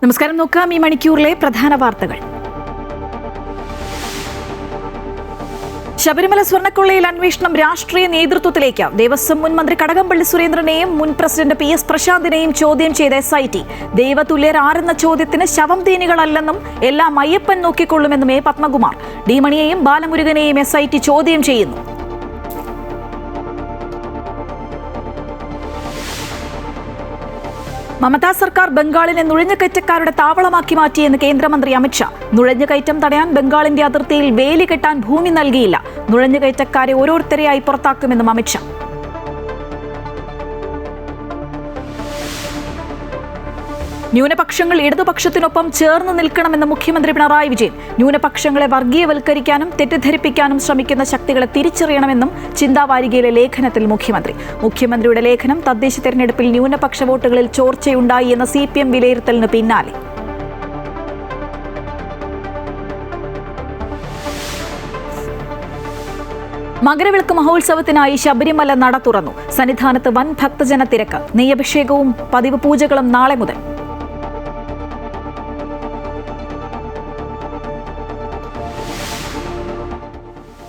നമസ്കാരം. നോക്കാം ഈ മണിക്കൂറിലെ പ്രധാന വാർത്തകൾ. ശബരിമല സ്വർണ്ണക്കൊള്ളയിൽ അന്വേഷണം രാഷ്ട്രീയ നേതൃത്വത്തിലേക്ക്. ദേവസ്വം മുൻ മന്ത്രി കടകംപള്ളി സുരേന്ദ്രനെയും മുൻ പ്രസിഡന്റ് PS പ്രശാന്തിനെയും ചോദ്യം ചെയ്ത SIT. ദൈവതുല്യർ ആരെന്ന ചോദ്യത്തിന് ശവം തീനികളല്ലെന്നും എല്ലാം Ayyappan നോക്കിക്കൊള്ളുമെന്നും A Padmakumar. D മണിയെയും ബാലമുരുകനെയും SIT ചോദ്യം ചെയ്യുന്നു. മമതാ സർക്കാർ ബംഗാളിനെ നുഴഞ്ഞുകയറ്റക്കാരുടെ താവളമാക്കി മാറ്റിയെന്ന് കേന്ദ്രമന്ത്രി അമിത്ഷാ. നുഴഞ്ഞുകയറ്റം തടയാൻ ബംഗാളിന്റെ അതിർത്തിയിൽ വേലി കെട്ടാൻ ഭൂമി നൽകിയില്ല. നുഴഞ്ഞുകയറ്റക്കാരെ ഓരോരുത്തരെയായി പുറത്താക്കുമെന്നും അമിത്ഷാ. ന്യൂനപക്ഷങ്ങൾ ഇടതുപക്ഷത്തിനൊപ്പം ചേർന്ന് നിൽക്കണമെന്ന് മുഖ്യമന്ത്രി പിണറായി വിജയൻ. ന്യൂനപക്ഷങ്ങളെ വർഗീയവൽക്കരിക്കാനും തെറ്റിദ്ധരിപ്പിക്കാനും ശ്രമിക്കുന്ന ശക്തികളെ തിരിച്ചറിയണമെന്നും ചിന്താവാരികയിലെ ലേഖനത്തിൽ മുഖ്യമന്ത്രിയുടെ ലേഖനം തദ്ദേശ തെരഞ്ഞെടുപ്പിൽ ന്യൂനപക്ഷ വോട്ടുകളിൽ ചോർച്ചയുണ്ടായി എന്ന CPM വിലയിരുത്തലിന് പിന്നാലെ. മകരവിളക്ക് മഹോത്സവത്തിനായി ശബരിമല നട തുറന്നു. സന്നിധാനത്ത് വൻ ഭക്തജന തിരക്ക്. നെയ്യഭിഷേകവും പതിവ് പൂജകളും നാളെ മുതൽ.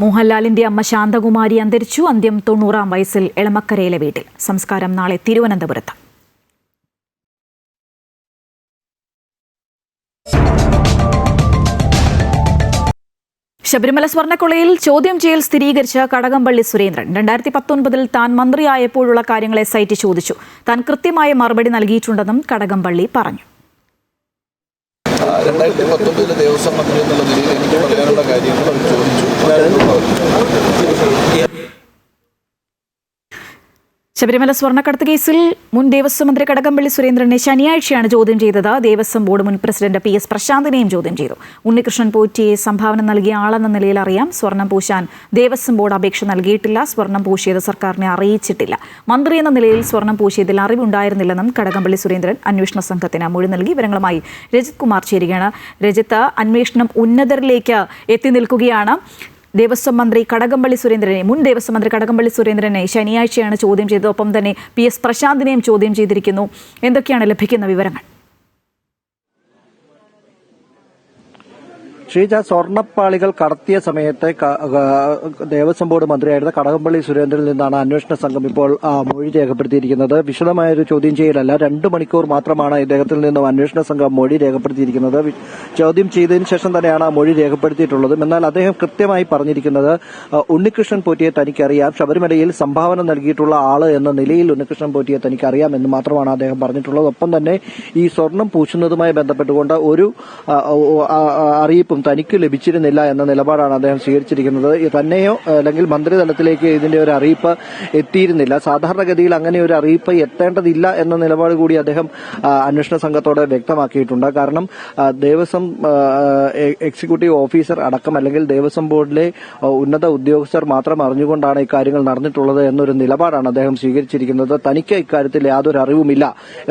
മോഹൻലാലിന്റെ അമ്മ ശാന്തകുമാരി അന്തരിച്ചു. അന്ത്യം 90-ാം വയസ്സിൽ എളമക്കരയിലെ വീട്ടിൽ. സംസ്കാരം നാളെ തിരുവനന്തപുരത്ത്. ശബരിമല സ്വർണ്ണക്കൊള്ളയിൽ ചോദ്യം ചെയ്യൽ സ്ഥിരീകരിച്ച കടകംപള്ളി സുരേന്ദ്രൻ 2019-ൽ താൻ മന്ത്രിയായപ്പോഴുള്ള കാര്യങ്ങൾ SIT ചോദിച്ചു. താൻ കൃത്യമായ മറുപടി നൽകിയിട്ടുണ്ടെന്നും കടകംപള്ളി പറഞ്ഞു. 2019 ദേവസ്വം മന്ത്രി എന്നുള്ള നിലയിൽ എനിക്ക് പറയാനുള്ള കാര്യങ്ങൾ അവർ ചോദിച്ചു. ശബരിമല സ്വർണ്ണക്കടത്ത് കേസിൽ മുൻ ദേവസ്വം മന്ത്രി കടകംപള്ളി സുരേന്ദ്രനെ ശനിയാഴ്ചയാണ് ചോദ്യം ചെയ്തത്. ദേവസ്വം ബോർഡ് മുൻ പ്രസിഡന്റ് PS പ്രശാന്തിനെയും ചോദ്യം ചെയ്തു. ഉണ്ണികൃഷ്ണൻ പോറ്റിയെ സംഭാവന നൽകിയ ആളെന്ന നിലയിൽ അറിയാം. സ്വർണം പൂശാൻ ദേവസ്വം ബോർഡ് അപേക്ഷ നൽകിയിട്ടില്ല. സ്വർണം പൂശിയത് സർക്കാരിനെ അറിയിച്ചിട്ടില്ല. മന്ത്രി എന്ന നിലയിൽ സ്വർണം പൂശിയതിൽ അറിവുണ്ടായിരുന്നില്ലെന്നും കടകംപള്ളി സുരേന്ദ്രൻ അന്വേഷണ സംഘത്തിന് മൊഴി നൽകി. വിവരങ്ങളുമായി രജിത് കുമാർ ചേരുകയാണ്. രജിത്ത്, അന്വേഷണം ഉന്നതരിലേക്ക് എത്തി നിൽക്കുകയാണ്. ദേവസ്വം മന്ത്രി കടകംപള്ളി സുരേന്ദ്രനെ മുൻ ദേവസ്വം മന്ത്രി കടകംപള്ളി സുരേന്ദ്രനെ ശനിയാഴ്ചയാണ് ചോദ്യം ചെയ്തത്. ഒപ്പം തന്നെ PS പ്രശാന്തിനെയും ചോദ്യം ചെയ്തിരിക്കുന്നു. എന്തൊക്കെയാണ് ലഭിക്കുന്ന വിവരങ്ങൾ? ശ്രീജ, സ്വർണ്ണപ്പാളികൾ കടത്തിയ സമയത്ത് ദേവസ്വം ബോർഡ് മന്ത്രിയായിരുന്ന കടകംപള്ളി സുരേന്ദ്രനിൽ നിന്നാണ് അന്വേഷണ സംഘം ഇപ്പോൾ മൊഴി രേഖപ്പെടുത്തിയിരിക്കുന്നത്. വിശദമായൊരു ചോദ്യം ചെയ്യലല്ല, 2 മണിക്കൂർ മാത്രമാണ് ഇദ്ദേഹത്തിൽ നിന്നും അന്വേഷണ സംഘം മൊഴി രേഖപ്പെടുത്തിയിരിക്കുന്നത്. ചോദ്യം ചെയ്തതിനു ശേഷം തന്നെയാണ് മൊഴി രേഖപ്പെടുത്തിയിട്ടുള്ളത്. എന്നാൽ അദ്ദേഹം കൃത്യമായി പറഞ്ഞിരിക്കുന്നത് ഉണ്ണികൃഷ്ണൻ പോറ്റിയെ തനിക്കറിയാം, ശബരിമലയിൽ സംഭാവന നൽകിയിട്ടുള്ള ആള് എന്ന നിലയിൽ ഉണ്ണികൃഷ്ണൻ പോറ്റിയെ തനിക്കറിയാം എന്ന് മാത്രമാണ് അദ്ദേഹം പറഞ്ഞിട്ടുള്ളത്. ഒപ്പം തന്നെ ഈ സ്വർണം പൂശുന്നതുമായി ബന്ധപ്പെട്ടുകൊണ്ട് ഒരു അറിയിപ്പും തനിക്ക് ലഭിച്ചിരുന്നില്ല എന്ന നിലപാടാണ് അദ്ദേഹം സ്വീകരിച്ചിരിക്കുന്നത്. തന്നെയോ അല്ലെങ്കിൽ മന്ത്രിതലത്തിലേക്ക് ഇതിന്റെ ഒരു അറിയിപ്പ് എത്തിയിരുന്നില്ല. സാധാരണഗതിയിൽ അങ്ങനെ ഒരു അറിയിപ്പ് എത്തേണ്ടതില്ല എന്ന നിലപാട് കൂടി അദ്ദേഹം അന്വേഷണ സംഘത്തോട് വ്യക്തമാക്കിയിട്ടുണ്ട്. കാരണം ദേവസ്വം എക്സിക്യൂട്ടീവ് ഓഫീസർ അടക്കം അല്ലെങ്കിൽ ദേവസ്വം ബോർഡിലെ ഉന്നത ഉദ്യോഗസ്ഥർ മാത്രം അറിഞ്ഞുകൊണ്ടാണ് ഇക്കാര്യങ്ങൾ നടന്നിട്ടുള്ളത് എന്നൊരു നിലപാടാണ് അദ്ദേഹം സ്വീകരിച്ചിരിക്കുന്നത്. തനിക്ക് ഇക്കാര്യത്തിൽ യാതൊരു അറിവുമില്ല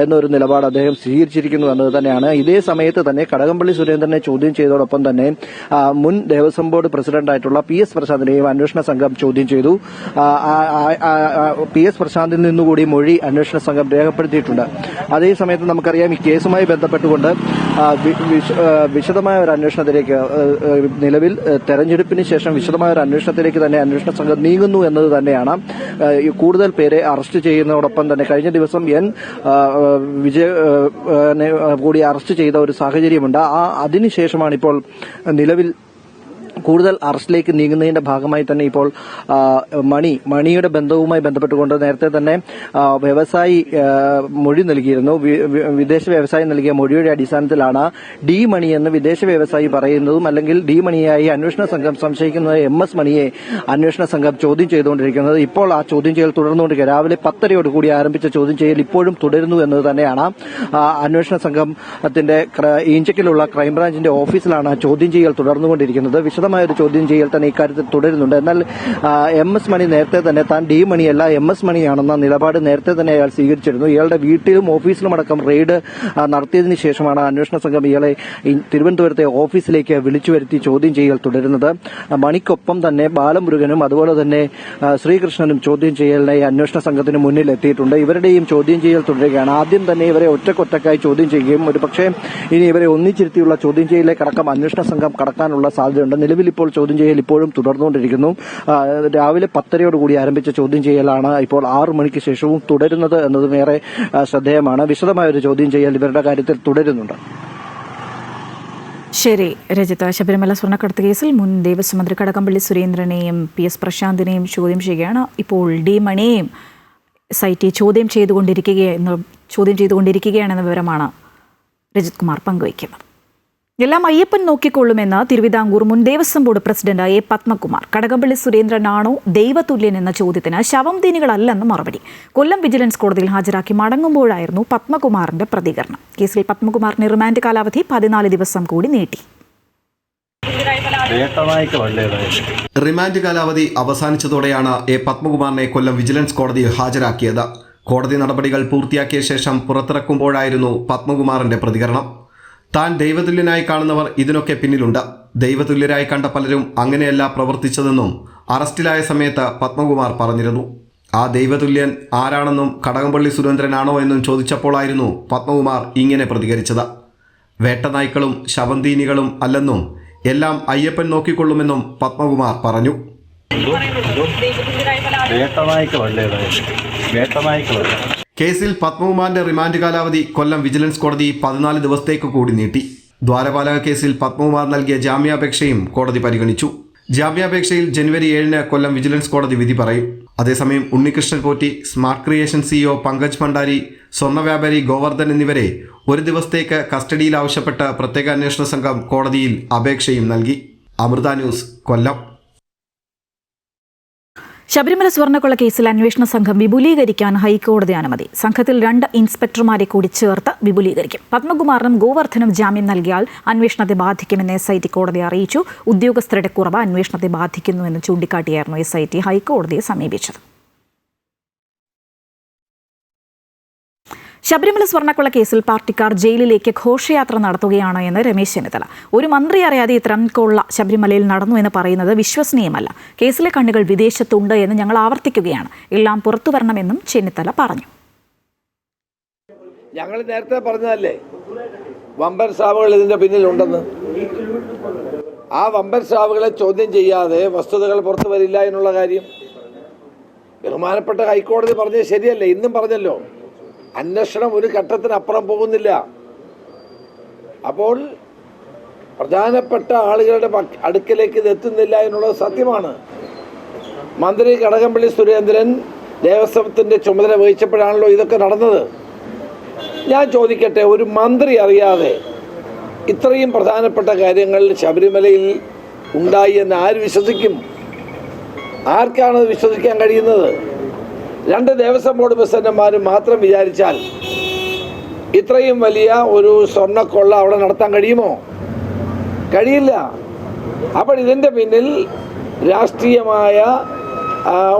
എന്നൊരു നിലപാട് അദ്ദേഹം സ്വീകരിച്ചിരിക്കുന്നു എന്നത് തന്നെയാണ്. ഇതേ സമയത്ത് തന്നെ കടകംപള്ളി സുരേന്ദ്രനെ ചോദ്യം ചെയ്തതോടൊപ്പം തന്നെ മുൻ ദേവസ്വം ബോർഡ് പ്രസിഡന്റായിട്ടുള്ള PS പ്രശാന്തിനെയും അന്വേഷണ സംഘം ചോദ്യം ചെയ്തു. PS പ്രശാന്തിൽ നിന്നുകൂടി മൊഴി അന്വേഷണ സംഘം രേഖപ്പെടുത്തിയിട്ടുണ്ട്. അതേസമയത്ത് നമുക്കറിയാം, ഈ കേസുമായി ബന്ധപ്പെട്ടുകൊണ്ട് വിശദമായ ഒരു അന്വേഷണത്തിലേക്ക് നിലവിൽ തെരഞ്ഞെടുപ്പിന് ശേഷം വിശദമായ ഒരു അന്വേഷണത്തിലേക്ക് തന്നെ അന്വേഷണ സംഘം നീങ്ങുന്നു എന്നത് തന്നെയാണ്. കൂടുതൽ പേരെ അറസ്റ്റ് ചെയ്യുന്നതോടൊപ്പം തന്നെ കഴിഞ്ഞ ദിവസം വിജയ് കൂടി അറസ്റ്റ് ചെയ്ത ഒരു സാഹചര്യമുണ്ട്. അതിനുശേഷമാണ് ഇപ്പോൾ നിലവിൽ കൂടുതൽ അറസ്റ്റിലേക്ക് നീങ്ങുന്നതിന്റെ ഭാഗമായി തന്നെ ഇപ്പോൾ മണിയുടെ ബന്ധവുമായി ബന്ധപ്പെട്ടുകൊണ്ട് നേരത്തെ തന്നെ വ്യവസായി മൊഴി നൽകിയിരുന്നു. വിദേശ വ്യവസായി നൽകിയ മൊഴിയുടെ അടിസ്ഥാനത്തിലാണ് D മണി എന്ന് വിദേശ വ്യവസായി പറയുന്നതും അല്ലെങ്കിൽ D മണിയായി അന്വേഷണ സംഘം സംശയിക്കുന്നത് MS മണിയെ അന്വേഷണ സംഘം ചോദ്യം ചെയ്തുകൊണ്ടിരിക്കുന്നത്. ഇപ്പോൾ ആ ചോദ്യം ചെയ്യൽ തുടർന്നുകൊണ്ടിരിക്കുക. രാവിലെ 10:30 കൂടി ആരംഭിച്ച ചോദ്യം ചെയ്യൽ ഇപ്പോഴും തുടരുന്നു എന്നത് തന്നെയാണ്. അന്വേഷണ സംഘത്തിന്റെ ഈഞ്ചക്കിലുള്ള ക്രൈംബ്രാഞ്ചിന്റെ ഓഫീസിലാണ് ചോദ്യം ചെയ്യൽ തുടർന്നുകൊണ്ടിരിക്കുന്നത്. വിശദമായ വിശദമായ ഒരു ചോദ്യം ചെയ്യൽ തന്നെ ഇക്കാര്യത്തിൽ തുടരുന്നുണ്ട്. എന്നാൽ MS മണി നേരത്തെ തന്നെ താൻ D മണിയല്ല MS മണിയാണെന്ന നിലപാട് നേരത്തെ തന്നെ അയാൾ സ്വീകരിച്ചിരുന്നു. ഇയാളുടെ വീട്ടിലും ഓഫീസിലും അടക്കം റെയ്ഡ് നടത്തിയതിനു ശേഷമാണ് അന്വേഷണ സംഘം ഇയാളെ തിരുവനന്തപുരത്തെ ഓഫീസിലേക്ക് വിളിച്ചു വരുത്തി ചോദ്യം ചെയ്യൽ തുടരുന്നത്. മണിക്കൊപ്പം തന്നെ ബാലമുരുകനും അതുപോലെ തന്നെ ശ്രീകൃഷ്ണനും ചോദ്യം ചെയ്യലിനായി അന്വേഷണ സംഘത്തിന് മുന്നിൽ എത്തിയിട്ടുണ്ട്. ഇവരുടെയും ചോദ്യം ചെയ്യൽ തുടരുകയാണ്. ആദ്യം തന്നെ ഇവരെ ഒറ്റക്കൊറ്റക്കായി ചോദ്യം ചെയ്യുകയും ഒരുപക്ഷെ ഇനി ഇവരെ ഒന്നിച്ചിരുത്തിയുള്ള ചോദ്യം ചെയ്യലിലേക്കടക്കം അന്വേഷണ സംഘം കടക്കാനുള്ള സാധ്യതയുണ്ട്. നിലവിൽ ഇപ്പോൾ ചോദ്യം ചെയ്യൽ ഇപ്പോഴും തുടർന്നുകൊണ്ടിരിക്കുന്നു. രാവിലെ 10:30 ആരംഭിച്ച ചോദ്യം ചെയ്യലാണ് ഇപ്പോൾ 6 മണിക്ക് ശേഷവും തുടരുന്നത് എന്നതും ഏറെ ശ്രദ്ധേയമാണ്. വിശദമായ ഒരു ചോദ്യം ചെയ്യൽ ഇവരുടെ കാര്യത്തിൽ തുടരുന്നുണ്ട്. ശരി രജിത, ശബരിമല സ്വർണ്ണക്കടത്ത് കേസിൽ മുൻ ദേവസ്വം മന്ത്രി കടകംപള്ളി സുരേന്ദ്രനെയും PS പ്രശാന്തിനെയും ചോദ്യം ചെയ്യുകയാണ്. ഇപ്പോൾ D മണിയെയും SIT ചോദ്യം ചെയ്തുകൊണ്ടിരിക്കുകയാണെന്ന വിവരമാണ് രജിത് കുമാർ പങ്കുവയ്ക്കുന്നത്. എല്ലാം അയ്യപ്പൻ നോക്കിക്കൊള്ളുമെന്ന് തിരുവിതാംകൂർ മുൻ Devaswom board president A Padmakumar. Kadakampally സുരേന്ദ്രനാണോ ദൈവതുല്യൻ എന്ന ചോദ്യത്തിന് ശവം ദീനികളല്ലെന്ന് മറുപടി. കൊല്ലം വിജിലൻസ് കോടതിയിൽ ഹാജരാക്കി മടങ്ങുമ്പോഴായിരുന്നു പത്മകുമാറിന്റെ പ്രതികരണം. കേസിൽ പത്മകുമാറിന്റെ റിമാൻഡ് കാലാവധി 14 ദിവസം കൂടി നീട്ടി. റിമാൻഡ് കാലാവധി അവസാനിച്ചതോടെയാണ് A പത്മകുമാറിനെ കൊല്ലം വിജിലൻസ് കോടതിയിൽ ഹാജരാക്കിയത്. കോടതി നടപടികൾ പൂർത്തിയാക്കിയ ശേഷം പുറത്തിറക്കുമ്പോഴായിരുന്നു പത്മകുമാറിന്റെ പ്രതികരണം. താൻ ദൈവതുല്യനായി കാണുന്നവർ ഇതിനൊക്കെ പിന്നിലുണ്ട്. ദൈവതുല്യരായി കണ്ട പലരും അങ്ങനെയല്ല പ്രവർത്തിച്ചതെന്നും അറസ്റ്റിലായ സമയത്ത് പത്മകുമാർ പറഞ്ഞിരുന്നു. ആ ദൈവതുല്യൻ ആരാണെന്നും കടകംപള്ളി സുരേന്ദ്രനാണോ എന്നും ചോദിച്ചപ്പോഴായിരുന്നു പത്മകുമാർ ഇങ്ങനെ പ്രതികരിച്ചത്. വേട്ടനായ്ക്കളും ശവന്തീനികളും അല്ലെന്നും എല്ലാം അയ്യപ്പൻ നോക്കിക്കൊള്ളുമെന്നും പത്മകുമാർ പറഞ്ഞു. കേസിൽ പത്മകുമാറിന്റെ റിമാൻഡ് കാലാവധി കൊല്ലം വിജിലൻസ് കോടതി 14 ദിവസത്തേക്ക് കൂടി നീട്ടി. ദ്വാരപാലക കേസിൽ പത്മകുമാർ നൽകിയ ജാമ്യാപേക്ഷയും കോടതി പരിഗണിച്ചു. ജാമ്യാപേക്ഷയിൽ ജനുവരി 7 കൊല്ലം വിജിലൻസ് കോടതി വിധി പറയും. അതേസമയം Unnikrishnan Potti, smart creation CEO Pankaj Bhandari, സ്വർണ്ണ വ്യാപാരി ഗോവർദ്ധൻ എന്നിവരെ ഒരു ദിവസത്തേക്ക് കസ്റ്റഡിയിൽ ആവശ്യപ്പെട്ട് പ്രത്യേക അന്വേഷണ സംഘം കോടതിയിൽ അപേക്ഷയും നൽകി. അമൃത ന്യൂസ്, കൊല്ലം. ശബരിമല സ്വർണ്ണക്കൊള്ള കേസിൽ അന്വേഷണ സംഘം വിപുലീകരിക്കാൻ ഹൈക്കോടതി അനുമതി. സംഘത്തിൽ 2 ഇൻസ്പെക്ടർമാരെ കൂടി ചേർത്ത് വിപുലീകരിക്കും. പത്മകുമാറിനും ഗോവർദ്ധനും ജാമ്യം നൽകിയാൽ അന്വേഷണത്തെ ബാധിക്കുമെന്ന് SIT കോടതിയെ അറിയിച്ചു. ഉദ്യോഗസ്ഥരുടെ കുറവ് അന്വേഷണത്തെ ബാധിക്കുന്നുവെന്ന് ചൂണ്ടിക്കാട്ടിയായിരുന്നു SIT ഹൈക്കോടതിയെ സമീപിച്ചത്. ശബരിമല സ്വർണ്ണക്കൊള്ള കേസിൽ പാർട്ടിക്കാർ ജയിലിലേക്ക് ഘോഷയാത്ര നടത്തുകയാണ് എന്ന് രമേശ് ചെന്നിത്തല. ഒരു മന്ത്രി അറിയാതെ ഇത്തരം കൊള്ള ശബരിമലയിൽ നടന്നു എന്ന് പറയുന്നത് വിശ്വസനീയമല്ല. കേസിലെ കണ്ണുകൾ വിദേശത്തുണ്ട് എന്ന് ഞങ്ങൾ ആവർത്തിക്കുകയാണ്. എല്ലാം പുറത്തു വരണമെന്നും ചെന്നിത്തല പറഞ്ഞു. ഞങ്ങൾ നേരത്തെ പറഞ്ഞതല്ലേ വമ്പൻ സ്രാവുകൾ ഇതിന്റെ പിന്നിലുണ്ടെന്ന്. ആ വമ്പൻ സ്രാവുകളെ ചോദ്യം ചെയ്യാതെ വസ്തുതകൾ പുറത്തു വരില്ല എന്നുള്ള കാര്യം ബഹുമാനപ്പെട്ട ഹൈക്കോടതി പറഞ്ഞത് ശരിയല്ലേ? ഇന്നും പറഞ്ഞല്ലോ, അന്വേഷണം ഒരു ഘട്ടത്തിനപ്പുറം പോകുന്നില്ല. അപ്പോൾ പ്രധാനപ്പെട്ട ആളുകളുടെ അടുക്കലേക്ക് ഇത് എത്തുന്നില്ല എന്നുള്ളത് സത്യമാണ്. മന്ത്രി കടകംപള്ളി സുരേന്ദ്രൻ ദേവസ്വത്തിൻ്റെ ചുമതല വഹിച്ചപ്പോഴാണല്ലോ ഇതൊക്കെ നടന്നത്. ഞാൻ ചോദിക്കട്ടെ, ഒരു മന്ത്രി അറിയാതെ ഇത്രയും പ്രധാനപ്പെട്ട കാര്യങ്ങൾ ശബരിമലയിൽ ഉണ്ടായി എന്ന് ആര് വിശ്വസിക്കും? ആർക്കാണ് വിശ്വസിക്കാൻ കഴിയുന്നത്? 2 ദേവസ്വം ബോർഡ് പ്രസിഡന്റുമാർ മാത്രം വിചാരിച്ചാൽ ഇത്രയും വലിയ ഒരു സ്വർണ്ണക്കൊള്ള അവിടെ നടത്താൻ കഴിയുമോ? കഴിയില്ല. അപ്പോൾ ഇതിൻ്റെ പിന്നിൽ രാഷ്ട്രീയമായ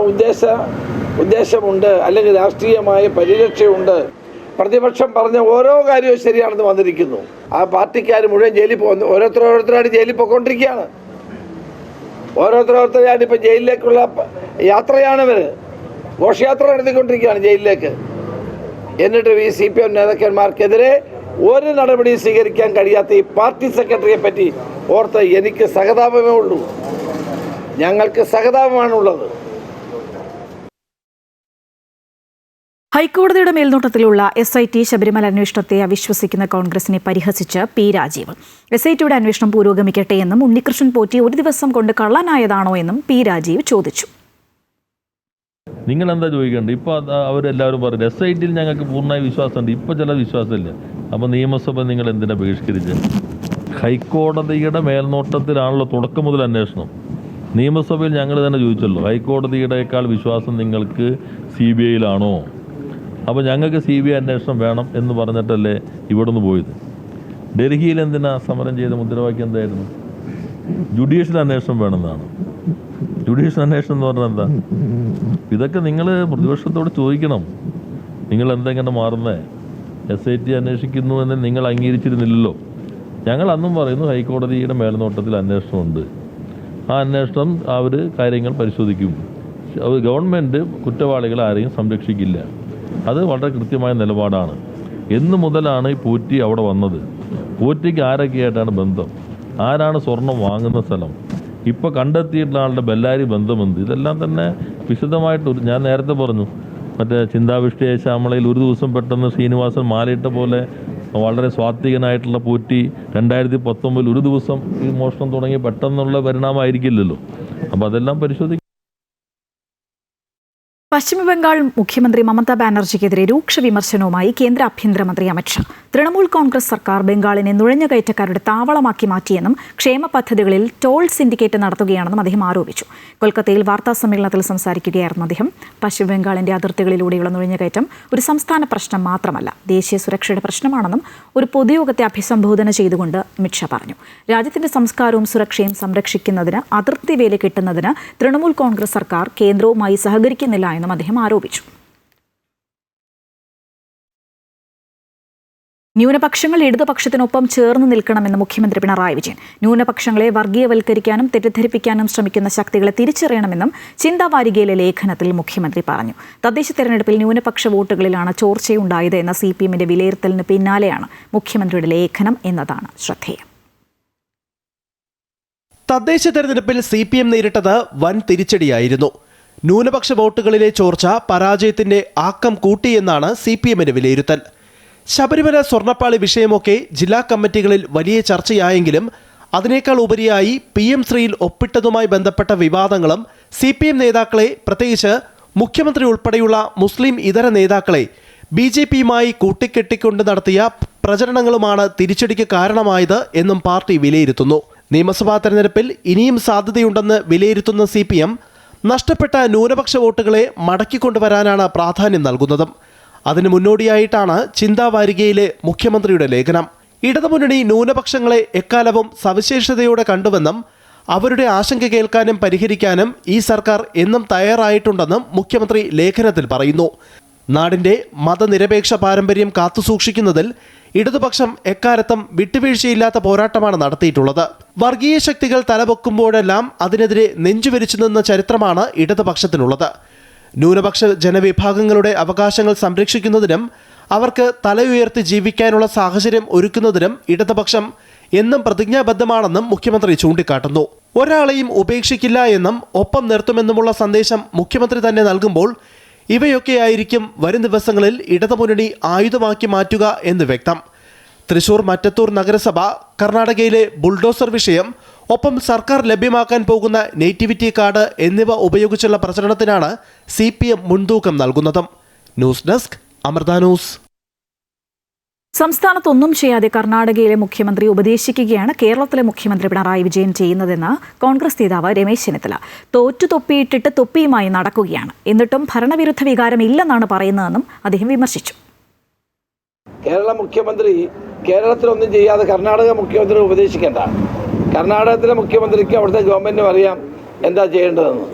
ഉദ്ദേശമുണ്ട്, അല്ലെങ്കിൽ രാഷ്ട്രീയമായ പരിരക്ഷയുണ്ട്. പ്രതിപക്ഷം പറഞ്ഞ ഓരോ കാര്യവും ശരിയാണെന്ന് വന്നിരിക്കുന്നു. ആ പാർട്ടിക്കാർ മുഴുവൻ ജയിലിൽ പോകുന്നു. ഓരോരുത്തരായിട്ട് ജയിലിൽ പോയിക്കൊണ്ടിരിക്കുകയാണ്. ഓരോരുത്തരായിട്ട് ഇപ്പോൾ ജയിലിലേക്കുള്ള യാത്രയാണിവർ. ഘോഷയാത്ര നടത്തിക്കൊണ്ടിരിക്കുകയാണ് ജയിലിലേക്ക്. എന്നിട്ട് ഈ CPM നേതാക്കന്മാർക്കെതിരെ ഒരു നടപടിയും സ്വീകരിക്കാൻ കഴിയാത്ത ഈ പാർട്ടി സെക്രട്ടറിയെ പറ്റി ഓർത്ത് എനിക്ക് സഹതാപമേ ഉള്ളൂ. ഞങ്ങൾക്ക് സഹതാപമാണുള്ളത്. ഹൈക്കോടതിയുടെ മേൽനോട്ടത്തിലുള്ള SIT ശബരിമല അന്വേഷണത്തെ അവിശ്വസിക്കുന്ന കോൺഗ്രസിനെ പരിഹസിച്ച് P രാജീവ്. SITയുടെ അന്വേഷണം പുരോഗമിക്കട്ടെ എന്നും ഉണ്ണികൃഷ്ണൻ പോറ്റി ഒരു ദിവസം കൊണ്ട് കള്ളനായതാണോ എന്നും P രാജീവ് ചോദിച്ചു. നിങ്ങൾ എന്താ ചോദിക്കേണ്ടത്? ഇപ്പോൾ അവരെല്ലാവരും പറഞ്ഞു SITയിൽ ഞങ്ങൾക്ക് പൂർണ്ണമായ വിശ്വാസമുണ്ട്, ഇപ്പോൾ ചില വിശ്വാസമില്ല. അപ്പോൾ നിയമസഭ നിങ്ങൾ എന്തിനാ ബഹിഷ്കരിച്ചത്? ഹൈക്കോടതിയുടെ മേൽനോട്ടത്തിലാണല്ലോ തുടക്കം മുതൽ അന്വേഷണം. നിയമസഭയിൽ ഞങ്ങൾ തന്നെ ചോദിച്ചല്ലോ, ഹൈക്കോടതിയുടെയേക്കാൾ വിശ്വാസം നിങ്ങൾക്ക് CBIയിലാണോ? അപ്പോൾ ഞങ്ങൾക്ക് CBI അന്വേഷണം വേണം എന്ന് പറഞ്ഞിട്ടല്ലേ ഇവിടെ നിന്ന് പോയത്. ഡൽഹിയിൽ എന്തിനാ സമരം ചെയ്ത മുദ്രാവാക്യം എന്തായിരുന്നു? ജുഡീഷ്യൽ അന്വേഷണം വേണമെന്നാണ്. ജുഡീഷ്യൽ അന്വേഷണം എന്ന് പറഞ്ഞാൽ എന്താ? ഇതൊക്കെ നിങ്ങൾ പ്രതിപക്ഷത്തോട് ചോദിക്കണം. നിങ്ങൾ എന്തെങ്ങനെ മാറുന്നേ? SIT അന്വേഷിക്കുന്നു എന്ന് നിങ്ങൾ അംഗീകരിച്ചിരുന്നില്ലല്ലോ. ഞങ്ങൾ അന്നും പറയുന്നു ഹൈക്കോടതിയുടെ മേൽനോട്ടത്തിൽ അന്വേഷണമുണ്ട്. ആ അന്വേഷണം അവർ കാര്യങ്ങൾ പരിശോധിക്കും. ഗവൺമെൻറ് കുറ്റവാളികളെ ആരെയും സംരക്ഷിക്കില്ല. അത് വളരെ കൃത്യമായ നിലപാടാണ്. എന്ന് മുതലാണ് ഈ പൂറ്റി അവിടെ വന്നത്? പൂറ്റിക്ക് ആരൊക്കെയായിട്ടാണ് ബന്ധം? ആരാണ് സ്വർണം വാങ്ങുന്ന സ്ഥലം? ഇപ്പോൾ കണ്ടെത്തിയിട്ടുള്ള ആളുടെ ബെല്ലാരി ബന്ധമെന്ത്? ഇതെല്ലാം തന്നെ വിശദമായിട്ട് ഞാൻ നേരത്തെ പറഞ്ഞു. മറ്റേ ചിന്താവിഷ്ടയ ശ്യാമളയിൽ ഒരു ദിവസം പെട്ടെന്ന് ശ്രീനിവാസൻ മാലയിട്ട പോലെ വളരെ സ്വാത്വികനായിട്ടുള്ള പൂറ്റി 2019 ഒരു ദിവസം ഈ മോഷണം തുടങ്ങി പെട്ടെന്നുള്ള പരിണാമമായിരിക്കില്ലല്ലോ. അപ്പോൾ അതെല്ലാം പരിശോധിക്കും. പശ്ചിമബംഗാൾ മുഖ്യമന്ത്രി മമതാ ബാനർജിക്കെതിരെ രൂക്ഷ വിമർശനവുമായി കേന്ദ്ര ആഭ്യന്തരമന്ത്രി അമിത്ഷാ. തൃണമൂൽ കോൺഗ്രസ് സർക്കാർ ബംഗാളിനെ നുഴഞ്ഞുകയറ്റക്കാരുടെ താവളമാക്കി മാറ്റിയെന്നും ക്ഷേമ പദ്ധതികളിൽ ടോൾ സിൻഡിക്കേറ്റ് നടത്തുകയാണെന്നും അദ്ദേഹം ആരോപിച്ചു. കൊൽക്കത്തയിൽ വാർത്താസമ്മേളനത്തിൽ സംസാരിക്കുകയായിരുന്നു അദ്ദേഹം. പശ്ചിമബംഗാളിന്റെ അതിർത്തികളിലൂടെയുള്ള നുഴഞ്ഞുകയറ്റം ഒരു സംസ്ഥാന പ്രശ്നം മാത്രമല്ല, ദേശീയ സുരക്ഷയുടെ പ്രശ്നമാണെന്നും ഒരു പൊതുയോഗത്തെ അഭിസംബോധന ചെയ്തുകൊണ്ട് അമിത്ഷാ പറഞ്ഞു. രാജ്യത്തിന്റെ സംസ്കാരവും സുരക്ഷയും സംരക്ഷിക്കുന്നതിന് അതിർത്തി വേല കിട്ടുന്നതിന് തൃണമൂൽ കോൺഗ്രസ് സർക്കാർ കേന്ദ്രവുമായി സഹകരിക്കുന്നില്ല എന്നും അദ്ദേഹം ആരോപിച്ചു. ന്യൂനപക്ഷങ്ങൾ ഇടതുപക്ഷത്തിനൊപ്പം ചേർന്ന് നിൽക്കണമെന്ന് മുഖ്യമന്ത്രി പിണറായി വിജയൻ. ന്യൂനപക്ഷങ്ങളെ വർഗീയവൽക്കരിക്കാനും തെറ്റിദ്ധരിപ്പിക്കാനും ശ്രമിക്കുന്ന ശക്തികളെ തിരിച്ചറിയണമെന്നും ചിന്താവാരികയിലെ ലേഖനത്തിൽ മുഖ്യമന്ത്രി പറഞ്ഞു. തദ്ദേശ തെരഞ്ഞെടുപ്പിൽ ന്യൂനപക്ഷ വോട്ടുകളിലാണ് ചോർച്ചയുണ്ടായത് എന്ന CPMന്റെ വിലയിരുത്തലിന് പിന്നാലെയാണ് മുഖ്യമന്ത്രിയുടെ ലേഖനം എന്നതാണ് ശ്രദ്ധേയം. തദ്ദേശ തെരഞ്ഞെടുപ്പിൽ CPM നേരിട്ടത് വൻ തിരിച്ചടിയായിരുന്നു. ന്യൂനപക്ഷ വോട്ടുകളിലെ ചോർച്ച പരാജയത്തിന്റെ ആക്കം കൂട്ടിയെന്നാണ് CPMന്റെ വിലയിരുത്തൽ. ശബരിമല സ്വർണ്ണപ്പാളി വിഷയമൊക്കെ ജില്ലാ കമ്മിറ്റികളിൽ വലിയ ചർച്ചയായെങ്കിലും അതിനേക്കാൾ ഉപരിയായി PM ശ്രീയിൽ ഒപ്പിട്ടതുമായി ബന്ധപ്പെട്ട വിവാദങ്ങളും CPM നേതാക്കളെ, പ്രത്യേകിച്ച് മുഖ്യമന്ത്രി ഉൾപ്പെടെയുള്ള മുസ്ലിം ഇതര നേതാക്കളെ BJPയുമായി കൂട്ടിക്കെട്ടിക്കൊണ്ട് നടത്തിയ പ്രചരണങ്ങളുമാണ് തിരിച്ചടിക്ക് കാരണമായത് എന്നും പാർട്ടി വിലയിരുത്തുന്നു. നിയമസഭാ തെരഞ്ഞെടുപ്പിൽ ഇനിയും സാധ്യതയുണ്ടെന്ന് വിലയിരുത്തുന്ന CPM നഷ്ടപ്പെട്ട ന്യൂനപക്ഷ വോട്ടുകളെ മടക്കിക്കൊണ്ടുവരാനാണ് പ്രാധാന്യം നൽകുന്നതും. അതിന് മുന്നോടിയായിട്ടാണ് ചിന്താവാരികയിലെ മുഖ്യമന്ത്രിയുടെ ലേഖനം. ഇടതുമുന്നണി ന്യൂനപക്ഷങ്ങളെ എക്കാലവും സവിശേഷതയോടെ കണ്ടുവെന്നും അവരുടെ ആശങ്ക കേൾക്കാനും പരിഹരിക്കാനും ഈ സർക്കാർ എന്നും തയ്യാറായിട്ടുണ്ടെന്നും മുഖ്യമന്ത്രി ലേഖനത്തിൽ പറയുന്നു. നാടിന്റെ മതനിരപേക്ഷ പാരമ്പര്യം കാത്തുസൂക്ഷിക്കുന്നതിൽ ഇടതുപക്ഷം എക്കാലത്തും വിട്ടുവീഴ്ചയില്ലാത്ത പോരാട്ടമാണ് നടത്തിയിട്ടുള്ളത്. വർഗീയ ശക്തികൾ തലപൊക്കുമ്പോഴെല്ലാം അതിനെതിരെ നെഞ്ചുവിരിച്ചു നിന്ന ചരിത്രമാണ് ഇടതുപക്ഷത്തിനുള്ളത്. ന്യൂനപക്ഷ ജനവിഭാഗങ്ങളുടെ അവകാശങ്ങൾ സംരക്ഷിക്കുന്നതിനും അവർക്ക് തലയുയർത്തി ജീവിക്കാനുള്ള സാഹചര്യം ഒരുക്കുന്നതിനും ഇടതുപക്ഷം എന്നും പ്രതിജ്ഞാബദ്ധമാണെന്നും മുഖ്യമന്ത്രി ചൂണ്ടിക്കാട്ടുന്നു. ഒരാളെയും ഉപേക്ഷിക്കില്ല എന്നും ഒപ്പം നിർത്തുമെന്നുമുള്ള സന്ദേശം മുഖ്യമന്ത്രി തന്നെ നൽകുമ്പോൾ ഇവയൊക്കെയായിരിക്കും വരും ദിവസങ്ങളിൽ ഇടതുമുന്നണി ആയുധമാക്കി മാറ്റുക എന്ന് വ്യക്തം. തൃശൂർ മറ്റത്തൂർ നഗരസഭ, കർണാടകയിലെ ബുൾഡോസർ വിഷയം, ഒപ്പം സർക്കാർ ലഭ്യമാക്കാൻ പോകുന്ന നേറ്റിവിറ്റി കാർഡ് എന്നിവ ഉപയോഗിച്ചുള്ള പ്രചരണത്തിനാണ് CPM മുൻതൂക്കം നൽകുന്നതും. News desk Amrita news. സംസ്ഥാനത്തൊന്നും ചെയ്യാതെ കർണാടകയിലെ മുഖ്യമന്ത്രി ഉപദേശിക്കുകയാണ് കേരളത്തിലെ മുഖ്യമന്ത്രി പിണറായി വിജയൻ ചെയ്യുന്നതെന്ന് കോൺഗ്രസ് നേതാവ് രമേശ് ചെന്നിത്തല. തോറ്റു തൊപ്പിയിട്ടിട്ട് തൊപ്പിയുമായി നടക്കുകയാണ്, എന്നിട്ടും ഭരണവിരുദ്ധ വികാരം ഇല്ലെന്നാണ് പറയുന്നതെന്നും അദ്ദേഹം വിമർശിച്ചു. കേരള മുഖ്യമന്ത്രി കേരളത്തിലൊന്നും ചെയ്യാതെ കർണാടക മുഖ്യമന്ത്രി ഉപദേശിക്കേണ്ട. കർണാടകത്തിലെ മുഖ്യമന്ത്രിക്ക് അവിടുത്തെ ഗവൺമെൻറ്റിനും അറിയാം എന്താ ചെയ്യേണ്ടതെന്ന്.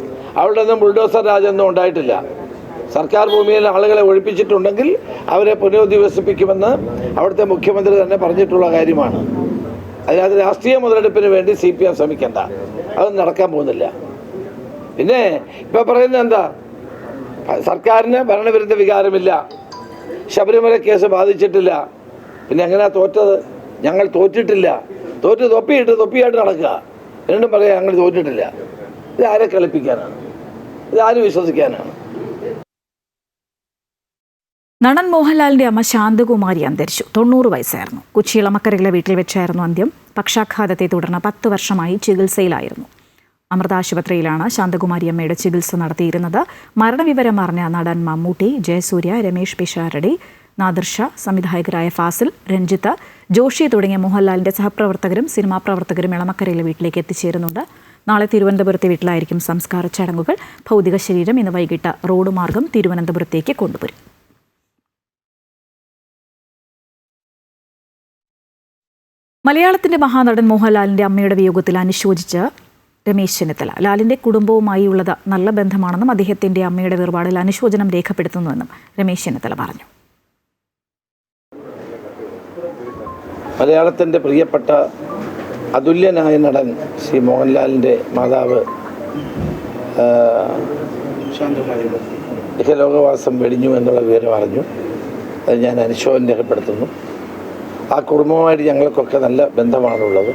അവിടെ ഒന്നും ബുൾഡോസർ രാജൊന്നും ഉണ്ടായിട്ടില്ല. സർക്കാർ ഭൂമിയിൽ ആളുകളെ ഒഴിപ്പിച്ചിട്ടുണ്ടെങ്കിൽ അവരെ പുനരധിവസിപ്പിക്കുമെന്ന് അവിടുത്തെ മുഖ്യമന്ത്രി തന്നെ പറഞ്ഞിട്ടുള്ള കാര്യമാണ്. അതിനകത്ത് രാഷ്ട്രീയ മുതലെടുപ്പിന് വേണ്ടി CPM ശ്രമിക്കേണ്ട, അതൊന്നും നടക്കാൻ പോകുന്നില്ല. പിന്നെ ഇപ്പം പറയുന്നത് എന്താ? സർക്കാരിന് ഭരണവിരുദ്ധ വികാരമില്ല, ശബരിമല കേസ് ബാധിച്ചിട്ടില്ല, പിന്നെ എങ്ങനെയാ തോറ്റത്? ഞങ്ങൾ തോറ്റിട്ടില്ല, തോറ്റ് തൊപ്പിയായിട്ട് നടക്കുക, എന്നിട്ടും പറയാം ഞങ്ങൾ തോറ്റിട്ടില്ല. ഇത് ആരെ കളിപ്പിക്കാനാണ്? ഇത് ആര് വിശ്വസിക്കാനാണ്? നടൻ മോഹൻലാലിന്റെ അമ്മ ശാന്തകുമാരി അന്തരിച്ചു. 90 വയസ്സായിരുന്നു. കൊച്ചി ഇളമക്കരയിലെ വീട്ടിൽ വെച്ചായിരുന്നു അന്ത്യം. പക്ഷാഘാതത്തെ തുടർന്ന് 10 വർഷമായി ചികിത്സയിലായിരുന്നു. അമൃത ആശുപത്രിയിലാണ് ശാന്തകുമാരി അമ്മയുടെ ചികിത്സ നടത്തിയിരുന്നത്. മരണവിവരം അറിഞ്ഞ നടൻ മമ്മൂട്ടി, ജയസൂര്യ, രമേഷ് പിഷാരടി, നാദിർഷ, സംവിധായകരായ ഫാസിൽ, രഞ്ജിത്ത്, ജോഷി തുടങ്ങിയ മോഹൻലാലിന്റെ സഹപ്രവർത്തകരും സിനിമാ പ്രവർത്തകരും ഇളമക്കരയിലെ വീട്ടിലേക്ക് എത്തിച്ചേരുന്നുണ്ട്. നാളെ തിരുവനന്തപുരത്തെ വീട്ടിലായിരിക്കും സംസ്കാര ചടങ്ങുകൾ. ഭൗതിക ശരീരം ഇന്ന് വൈകിട്ട് റോഡ് മാർഗം തിരുവനന്തപുരത്തേക്ക് കൊണ്ടുവരും. മലയാളത്തിന്റെ മഹാനടൻ മോഹൻലാലിന്റെ അമ്മയുടെ വിയോഗത്തിൽ അനുശോചിച്ച് രമേശ് ചെന്നിത്തല. ലാലിന്റെ കുടുംബവുമായി ഉള്ളത് നല്ല ബന്ധമാണെന്നും അദ്ദേഹത്തിന്റെ അമ്മയുടെ വേർപാടിൽ അനുശോചനം രേഖപ്പെടുത്തുന്നുവെന്നും രമേശ് ചെന്നിത്തല പറഞ്ഞു. മലയാളത്തിൻ്റെ പ്രിയപ്പെട്ട അതുല്യനായ നടൻ ശ്രീ മോഹൻലാലിൻ്റെ മാതാവ് ഇഹലോകവാസം വെടിഞ്ഞു എന്നുള്ള വിവരം അറിഞ്ഞു. അത് ഞാൻ അനുശോചനം രേഖപ്പെടുത്തുന്നു. ആ കുടുംബവുമായിട്ട് ഞങ്ങൾക്കൊക്കെ നല്ല ബന്ധമാണുള്ളത്.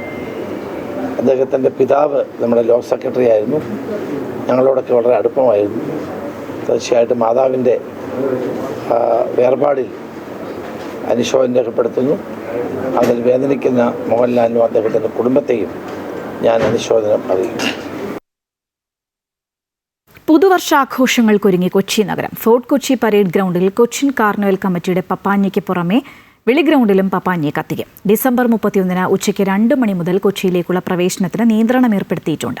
അദ്ദേഹത്തിൻ്റെ പിതാവ് നമ്മുടെ ലോ സെക്രട്ടറി ആയിരുന്നു. ഞങ്ങളോടൊക്കെ വളരെ അടുപ്പമായിരുന്നു. തീർച്ചയായിട്ടും മാതാവിൻ്റെ വേർപാടിൽ അനുശോചനം രേഖപ്പെടുത്തുന്നു. അതിൽ വേദനിക്കുന്ന മോഹൻലാലിനും അദ്ദേഹത്തിൻ്റെ കുടുംബത്തെയും ഞാൻ അനുശോചനം അറിയിക്കുന്നു. പുതുവർഷാഘോഷങ്ങൾക്കൊരുങ്ങി കൊച്ചി നഗരം. ഫോർട്ട് കൊച്ചി പരേഡ് ഗ്രൗണ്ടിൽ കൊച്ചിൻ കാർണിവൽ കമ്മിറ്റിയുടെ പപ്പാഞ്ഞയ്ക്ക് പുറമെ വെളി ഗ്രൗണ്ടിലും പപ്പാഞ്ഞയെ കത്തിക്കും. ഡിസംബർ 31 ഉച്ചയ്ക്ക് 2 മണി മുതൽ കൊച്ചിയിലേക്കുള്ള പ്രവേശനത്തിന് നിയന്ത്രണം ഏർപ്പെടുത്തിയിട്ടുണ്ട്.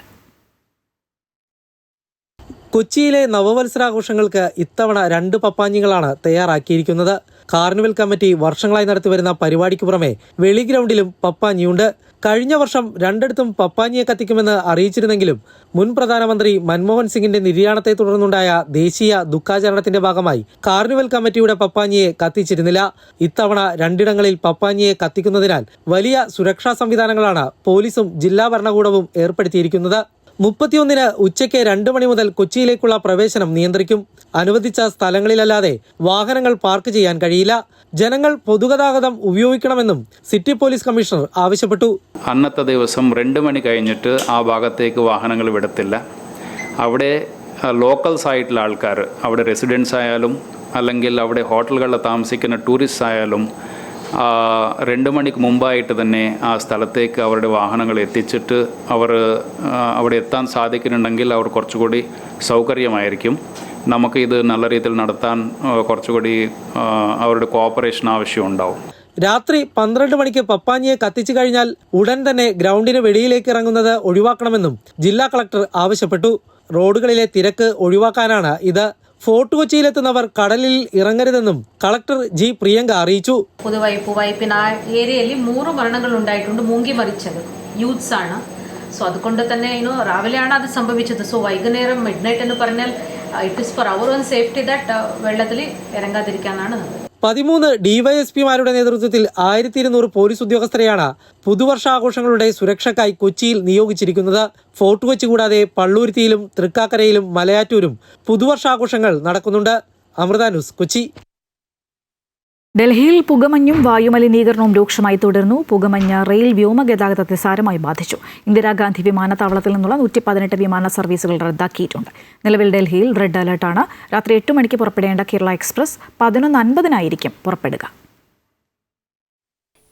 കൊച്ചിയിലെ നവവത്സരാഘോഷങ്ങൾക്ക് ഇത്തവണ 2 പപ്പാഞ്ഞികളാണ് തയ്യാറാക്കിയിരിക്കുന്നത്. കാർണിവൽ കമ്മിറ്റി വർഷങ്ങളായി നടത്തിവരുന്ന പരിപാടിക്ക് പുറമെ വെളി ഗ്രൗണ്ടിലും പപ്പാഞ്ഞിയുണ്ട്. കഴിഞ്ഞ വർഷം 2 പപ്പാഞ്ഞിയെ കത്തിക്കുമെന്ന് അറിയിച്ചിരുന്നെങ്കിലും മുൻ പ്രധാനമന്ത്രി മൻമോഹൻ സിംഗിന്റെ നിര്യാണത്തെ തുടർന്നുണ്ടായ ദേശീയ ദുഃഖാചരണത്തിന്റെ ഭാഗമായി കാർണിവൽ കമ്മിറ്റിയുടെ പപ്പാഞ്ഞിയെ കത്തിച്ചിരുന്നില്ല. ഇത്തവണ 2 പപ്പാഞ്ഞിയെ കത്തിക്കുന്നതിനാൽ വലിയ സുരക്ഷാ സംവിധാനങ്ങളാണ് പോലീസും ജില്ലാ ഭരണകൂടവും ഏർപ്പെടുത്തിയിരിക്കുന്നത്. 31 ഉച്ചയ്ക്ക് 2 മണി മുതൽ കൊച്ചിയിലേക്കുള്ള പ്രവേശനം നിയന്ത്രിക്കും. അനുവദിച്ച സ്ഥലങ്ങളിലല്ലാതെ വാഹനങ്ങൾ പാർക്ക് ചെയ്യാൻ കഴിയില്ല. ജനങ്ങൾ പൊതുഗതാഗതം ഉപയോഗിക്കണമെന്നും സിറ്റി പോലീസ് കമ്മീഷണർ ആവശ്യപ്പെട്ടു. അന്നത്തെ ദിവസം 2 മണി കഴിഞ്ഞിട്ട് ആ ഭാഗത്തേക്ക് വാഹനങ്ങൾ വിടത്തില്ല. അവിടെ ലോക്കൽസ് ആയിട്ടുള്ള ആൾക്കാർ, അവിടെ റെസിഡൻസ് ആയാലും അല്ലെങ്കിൽ അവിടെ ഹോട്ടലുകളിൽ താമസിക്കുന്ന ടൂറിസ്റ്റ് ആയാലും 2 മണിക്ക് മുമ്പായിട്ട് തന്നെ ആ സ്ഥലത്തേക്ക് അവരുടെ വാഹനങ്ങൾ എത്തിച്ചിട്ട് അവിടെ എത്താൻ സാധിക്കുന്നുണ്ടെങ്കിൽ അവർ കുറച്ചുകൂടി സൗകര്യമായിരിക്കും. നമുക്ക് ഇത് നല്ല രീതിയിൽ നടത്താൻ കുറച്ചുകൂടി അവരുടെ കോഓപ്പറേഷൻ ആവശ്യമുണ്ടാവും. രാത്രി 12 മണിക്ക് പപ്പാഞ്ഞിയെ കത്തിച്ചു കഴിഞ്ഞാൽ ഉടൻ തന്നെ ഗ്രൗണ്ടിന് വെളിയിലേക്ക് ഇറങ്ങുന്നത് ഒഴിവാക്കണമെന്നും ജില്ലാ കളക്ടർ ആവശ്യപ്പെട്ടു. റോഡുകളിലെ തിരക്ക് ഒഴിവാക്കാനാണ് ഇത്. ഫോർട്ട് കൊച്ചിയിലെത്തുന്നവർ കടലിൽ ഇറങ്ങരുതെന്നും കളക്ടർ ജി പ്രിയങ്ക അറിയിച്ചു. പുതുവൈപ്പിന് ആ ഏരിയയിൽ 3 മരണങ്ങൾ ഉണ്ടായിട്ടുണ്ട്. മുങ്ങി മരിച്ചത് യൂത്ത്സ് ആണ്. സോ അതുകൊണ്ട് തന്നെ രാവിലെയാണ് അത് സംഭവിച്ചത്. സോ വൈകുന്നേരം മിഡ് നൈറ്റ് എന്ന് പറഞ്ഞാൽ it is for our own safety that വെള്ളത്തിൽ ഇറങ്ങാതിരിക്കാനാണ്. 13 ഡിവൈഎസ്പിമാരുടെ നേതൃത്വത്തിൽ 1200 പോലീസ് ഉദ്യോഗസ്ഥരെയാണ് പുതുവർഷാഘോഷങ്ങളുടെ സുരക്ഷയ്ക്കായി കൊച്ചിയിൽ നിയോഗിച്ചിരിക്കുന്നത്. ഫോർട്ട് കൊച്ചി കൂടാതെ പള്ളൂരുത്തിയിലും തൃക്കാക്കരയിലും മലയാറ്റൂരും പുതുവർഷാഘോഷങ്ങൾ നടക്കുന്നുണ്ട്. അമൃത ന്യൂസ്, കൊച്ചി. ഡൽഹിയിൽ പുകമഞ്ഞും വായുമലിനീകരണവും രൂക്ഷമായി തുടർന്നു. പുകമഞ്ഞ് റെയിൽ വ്യോമഗതാഗതത്തെ സാരമായി ബാധിച്ചു. ഇന്ദിരാഗാന്ധി വിമാനത്താവളത്തിൽ നിന്നുള്ള 118 വിമാന സർവീസുകൾ റദ്ദാക്കിയിട്ടുണ്ട്. നിലവിൽ ഡൽഹിയിൽ റെഡ് അലർട്ടാണ്. രാത്രി 8 മണിക്ക് പുറപ്പെടേണ്ട കേരള എക്സ്പ്രസ് 11:50 പുറപ്പെടുക.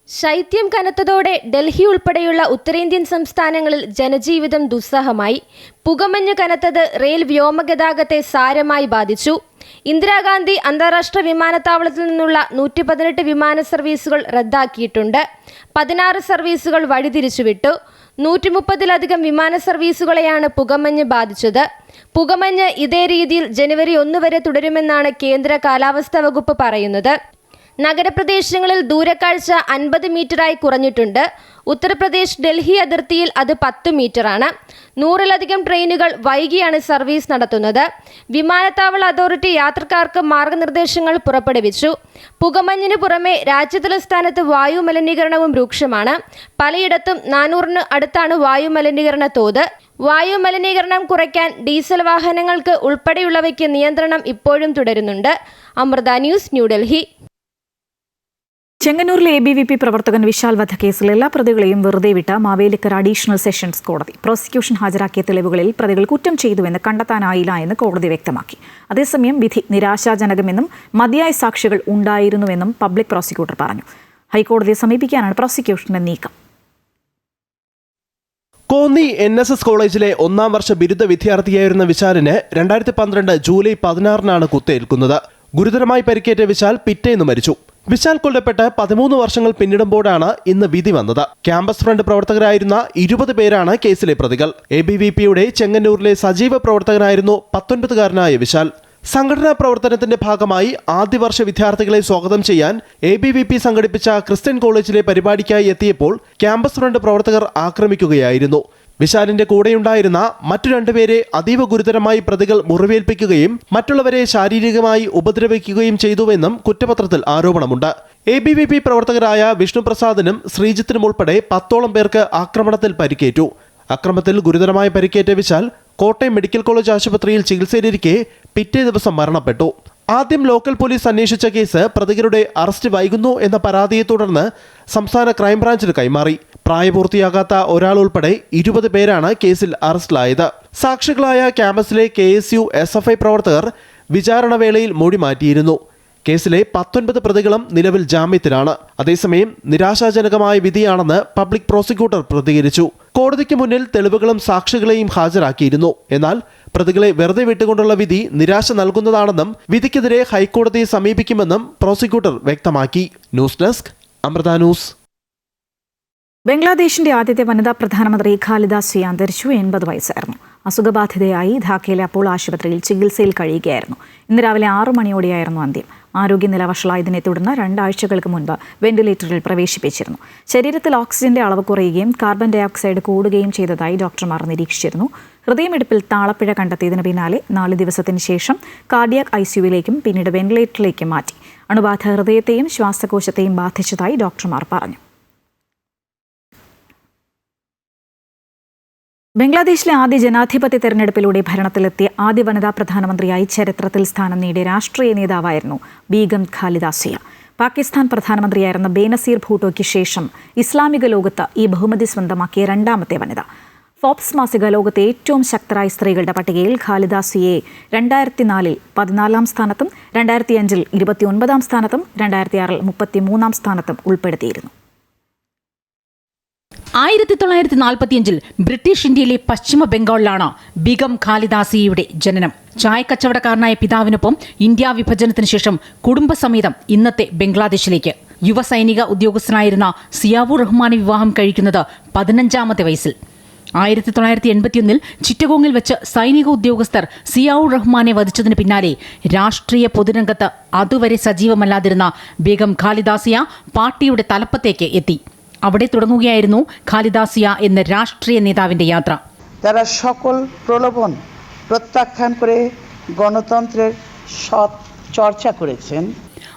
ശൈത്യം കനത്തതോടെ ഡൽഹി ഉൾപ്പെടെയുള്ള ഉത്തരേന്ത്യൻ സംസ്ഥാനങ്ങളിൽ ജനജീവിതം ദുസ്സഹമായി. പുകമഞ്ഞ് കനത്തത് റെയിൽ വ്യോമഗതാഗതത്തെ സാരമായി ബാധിച്ചു. ഇന്ദിരാഗാന്ധി അന്താരാഷ്ട്ര വിമാനത്താവളത്തിൽ നിന്നുള്ള 118 വിമാന സർവീസുകൾ റദ്ദാക്കിയിട്ടുണ്ട്. 16 സർവീസുകൾ വഴിതിരിച്ചുവിട്ടു. 130-ലധികം വിമാന സർവീസുകളെയാണ് പുകമഞ്ഞ് ബാധിച്ചത്. പുകമഞ്ഞ് ഇതേ രീതിയിൽ ജനുവരി 1 വരെ തുടരുമെന്നാണ് കേന്ദ്ര കാലാവസ്ഥാ വകുപ്പ് പറയുന്നത്. നഗരപ്രദേശങ്ങളിൽ ദൂരക്കാഴ്ച 50 മീറ്ററായി കുറഞ്ഞിട്ടുണ്ട്. ഉത്തർപ്രദേശ് ഡൽഹി അതിർത്തിയിൽ അത് 10 മീറ്ററാണ്. 100-ലധികം ട്രെയിനുകൾ വൈകിയാണ് സർവീസ് നടത്തുന്നത്. വിമാനത്താവള അതോറിറ്റി യാത്രക്കാർക്ക് മാർഗനിർദ്ദേശങ്ങൾ പുറപ്പെടുവിച്ചു. പുകമഞ്ഞിന് പുറമെ രാജ്യതലസ്ഥാനത്ത് വായു മലിനീകരണവും രൂക്ഷമാണ്. പലയിടത്തും 400-ന് അടുത്താണ് വായു മലിനീകരണ തോത്. വായു മലിനീകരണം കുറയ്ക്കാൻ ഡീസൽ വാഹനങ്ങൾക്ക് ഉൾപ്പെടെയുള്ളവയ്ക്ക് നിയന്ത്രണം ഇപ്പോഴും തുടരുന്നുണ്ട്. അമൃത ന്യൂസ്, ന്യൂഡൽഹി. ചെങ്ങന്നൂരിലെ ABVP പ്രവർത്തകൻ വിശാൽ വധക്കേസിൽ എല്ലാ പ്രതികളെയും വെറുതെ വിട്ട മാവേലിക്കര അഡീഷണൽ സെഷൻസ് കോടതി. പ്രോസിക്യൂഷൻ ഹാജരാക്കിയ തെളിവുകളിൽ പ്രതികൾ കുറ്റം ചെയ്തുവെന്ന് കണ്ടെത്താനായില്ല എന്ന് കോടതി വ്യക്തമാക്കി. അതേസമയം വിധി നിരാശാജനകമെന്നും മതിയായ സാക്ഷികൾ ഉണ്ടായിരുന്നുവെന്നും പബ്ലിക് പ്രോസിക്യൂട്ടർ പറഞ്ഞു. ഹൈക്കോടതിയെ സമീപിക്കാനാണ് പ്രോസിക്യൂഷന്റെ നീക്കം. കോന്നി NSS കോളേജിലെ 1ാം വർഷ ബിരുദ വിദ്യാർത്ഥിയായിരുന്ന വിശാലിന് 2012 ജൂലൈ 16-നാണ് കുത്തേൽക്കുന്നത്. ഗുരുതരമായി പരിക്കേറ്റ വിശാൽ പിറ്റേന്ന് മരിച്ചു. വിശാൽ കൊല്ലപ്പെട്ട് 13 വർഷങ്ങൾ പിന്നിടുമ്പോഴാണ് ഇന്ന് വിധി വന്നത്. ക്യാമ്പസ് ഫ്രണ്ട് പ്രവർത്തകരായിരുന്ന 20 പേരാണ് കേസിലെ പ്രതികൾ. ABVPയുടെ ചെങ്ങന്നൂരിലെ സജീവ പ്രവർത്തകനായിരുന്നു 19-കാരനായ വിശാൽ. സംഘടനാ പ്രവർത്തനത്തിന്റെ ഭാഗമായി ആദ്യവർഷ വിദ്യാർത്ഥികളെ സ്വാഗതം ചെയ്യാൻ ABVP സംഘടിപ്പിച്ച ക്രിസ്ത്യൻ കോളേജിലെ പരിപാടിക്കായി എത്തിയപ്പോൾ ക്യാമ്പസ് ഫ്രണ്ട് പ്രവർത്തകർ ആക്രമിക്കുകയായിരുന്നു. വിശാലിന്റെ കൂടെയുണ്ടായിരുന്ന മറ്റു രണ്ടുപേരെ അതീവ ഗുരുതരമായി പ്രതികൾ മുറിവേൽപ്പിക്കുകയും മറ്റുള്ളവരെ ശാരീരികമായി ഉപദ്രവിക്കുകയും ചെയ്തുവെന്നും കുറ്റപത്രത്തിൽ ആരോപണമുണ്ട്. ABVP പ്രവർത്തകരായ വിഷ്ണുപ്രസാദിനും ശ്രീജിത്തിനും ഉൾപ്പെടെ 10ഓളം പേർക്ക് ആക്രമണത്തിൽ പരിക്കേറ്റു. അക്രമത്തിൽ ഗുരുതരമായി പരിക്കേറ്റ വിശാൽ കോട്ടയം മെഡിക്കൽ കോളേജ് ആശുപത്രിയിൽ ചികിത്സയിലിരിക്കെ പിറ്റേ ദിവസം മരണപ്പെട്ടു. ആദ്യം ലോക്കൽ പോലീസ് അന്വേഷിച്ച കേസ് പ്രതികളുടെ അറസ്റ്റ് വൈകുന്നു എന്ന പരാതിയെ തുടർന്ന് സംസ്ഥാന ക്രൈംബ്രാഞ്ചിന് കൈമാറി. പ്രായപൂർത്തിയാകാത്ത ഒരാൾ ഉൾപ്പെടെ 20 പേരാണ് കേസിൽ അറസ്റ്റിലായത്. സാക്ഷികളായ ക്യാമ്പസിലെ KSU SFI പ്രവർത്തകർ വിചാരണവേളയിൽ മൊഴി മാറ്റിയിരുന്നു. കേസിലെ 19 പ്രതികളും നിലവിൽ ജാമ്യത്തിലാണ്. അതേസമയം നിരാശാജനകമായ വിധിയാണെന്ന് പബ്ലിക് പ്രോസിക്യൂട്ടർ പ്രതികരിച്ചു. കോടതിക്ക് മുന്നിൽ തെളിവുകളും സാക്ഷികളെയും ഹാജരാക്കിയിരുന്നു. എന്നാൽ പ്രതികളെ വെറുതെ വിട്ടുകൊണ്ടുള്ള വിധി നിരാശ നൽകുന്നതാണെന്നും വിധിക്കെതിരെ ഹൈക്കോടതിയെ സമീപിക്കുമെന്നും പ്രോസിക്യൂട്ടർ വ്യക്തമാക്കി. News desk Amrita news. ബംഗ്ലാദേശിന്റെ ആദ്യത്തെ വനിതാ പ്രധാനമന്ത്രി ഖാലിദ സിയ അന്തരിച്ചു. 80 വയസ്സായിരുന്നു. അസുഖബാധിതയായി ധാക്കയിലെ അപ്പോളോ ആശുപത്രിയിൽ ചികിത്സയിൽ കഴിയുകയായിരുന്നു. ഇന്ന് രാവിലെ 6 മണിയോടെയായിരുന്നു അന്ത്യം. ആരോഗ്യനില വഷളായതിനെ തുടർന്ന് 2 ആഴ്ചകൾക്ക് മുൻപ് വെന്റിലേറ്ററിൽ പ്രവേശിപ്പിച്ചിരുന്നു. ശരീരത്തിൽ ഓക്സിജന്റെ അളവ് കുറയുകയും കാർബൺ ഡൈ ഓക്സൈഡ് കൂടുകയും ചെയ്തതായി ഡോക്ടർമാർ നിരീക്ഷിച്ചിരുന്നു. ഹൃദയമിടിപ്പിൽ താളപ്പിഴ കണ്ടെത്തിയതിന് പിന്നാലെ 4 ദിവസത്തിന് ശേഷം കാർഡിയാക് ICUവിലേക്കും പിന്നീട് വെന്റിലേറ്ററിലേക്കും മാറ്റി. അണുബാധ ഹൃദയത്തെയും ശ്വാസകോശത്തെയും ബാധിച്ചതായി ഡോക്ടർമാർ പറഞ്ഞു. ബംഗ്ലാദേശിലെ ആദ്യ ജനാധിപത്യ തെരഞ്ഞെടുപ്പിലൂടെ ഭരണത്തിലെത്തിയ ആദ്യ വനിതാ പ്രധാനമന്ത്രിയായി ചരിത്രത്തിൽ സ്ഥാനം നേടിയ രാഷ്ട്രീയ നേതാവായിരുന്നു ബീഗം ഖാലിദ സിയ. പാകിസ്ഥാൻ പ്രധാനമന്ത്രിയായിരുന്ന ബേനസീർ ഭൂട്ടോയ്ക്ക് ശേഷം ഇസ്ലാമിക ലോകത്ത് ഈ ബഹുമതി സ്വന്തമാക്കിയ 2ാമത്തെ വനിത. ഫോബ്സ് മാസിക ലോകത്തെ ഏറ്റവും ശക്തരായ സ്ത്രീകളുടെ പട്ടികയിൽ ഖാലിദ സിയയെ 2004-ൽ 14-ാം സ്ഥാനത്തും 2005-ൽ 29-ാം സ്ഥാനത്തും 2006-ൽ 33-ാം സ്ഥാനത്തും ഉൾപ്പെടുത്തിയിരുന്നു. 1945-ൽ ബ്രിട്ടീഷ് ഇന്ത്യയിലെ പശ്ചിമ ബംഗാളിലാണ് ബീഗം ഖാലിദ സിയയുടെ ജനനം. ചായക്കച്ചവടക്കാരനായ പിതാവിനൊപ്പം ഇന്ത്യ വിഭജനത്തിന് ശേഷം കുടുംബസമേതം ഇന്നത്തെ ബംഗ്ലാദേശിലേക്ക്. യുവ സൈനിക ഉദ്യോഗസ്ഥനായിരുന്ന സിയാവുർ റഹ്മാനെ വിവാഹം കഴിക്കുന്നത് 15ാമത്തെ വയസ്സിൽ. 1981-ൽ ചിറ്റഗോങ്ങിൽ വെച്ച് സൈനിക ഉദ്യോഗസ്ഥർ സിയാവുർ റഹ്മാനെ വധിച്ചതിന് പിന്നാലെ രാഷ്ട്രീയ പൊതുരംഗത്ത് അതുവരെ സജീവമല്ലാതിരുന്ന ബീഗം ഖാലിദ സിയ പാർട്ടിയുടെ തലപ്പത്തേക്ക് എത്തി. അവിടെ തുടങ്ങുകയായിരുന്നു ഖാലിദ സിയ എന്ന രാഷ്ട്രീയ നേതാവിന്റെ യാത്ര. তারা সকল প্রলোভন প্রত্যাখ্যান করে গণতন্ত্রের সৎ চর্চা করেছেন.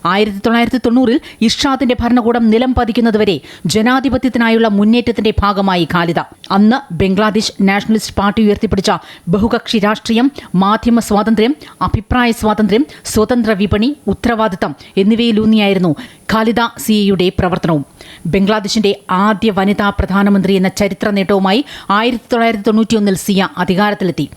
1990-ൽ ഇർഷാദിന്റെ ഭരണകൂടം നിലം പതിക്കുന്നതുവരെ ജനാധിപത്യത്തിനായുള്ള മുന്നേറ്റത്തിന്റെ ഭാഗമായി ഖാലിദ. അന്ന് ബംഗ്ലാദേശ് നാഷണലിസ്റ്റ് പാർട്ടി ഉയർത്തിപ്പിടിച്ച ബഹുകക്ഷി രാഷ്ട്രീയം, മാധ്യമ സ്വാതന്ത്ര്യം, അഭിപ്രായ സ്വാതന്ത്ര്യം, സ്വതന്ത്ര വിപണി, ഉത്തരവാദിത്തം എന്നിവയിലൂന്നിയായിരുന്നു ഖാലിദ സിയയുടെ പ്രവർത്തനവും. ബംഗ്ലാദേശിന്റെ ആദ്യ വനിതാ പ്രധാനമന്ത്രി എന്ന ചരിത്ര നേട്ടവുമായി 1991-ൽ സിയ അധികാരത്തിലെത്തി.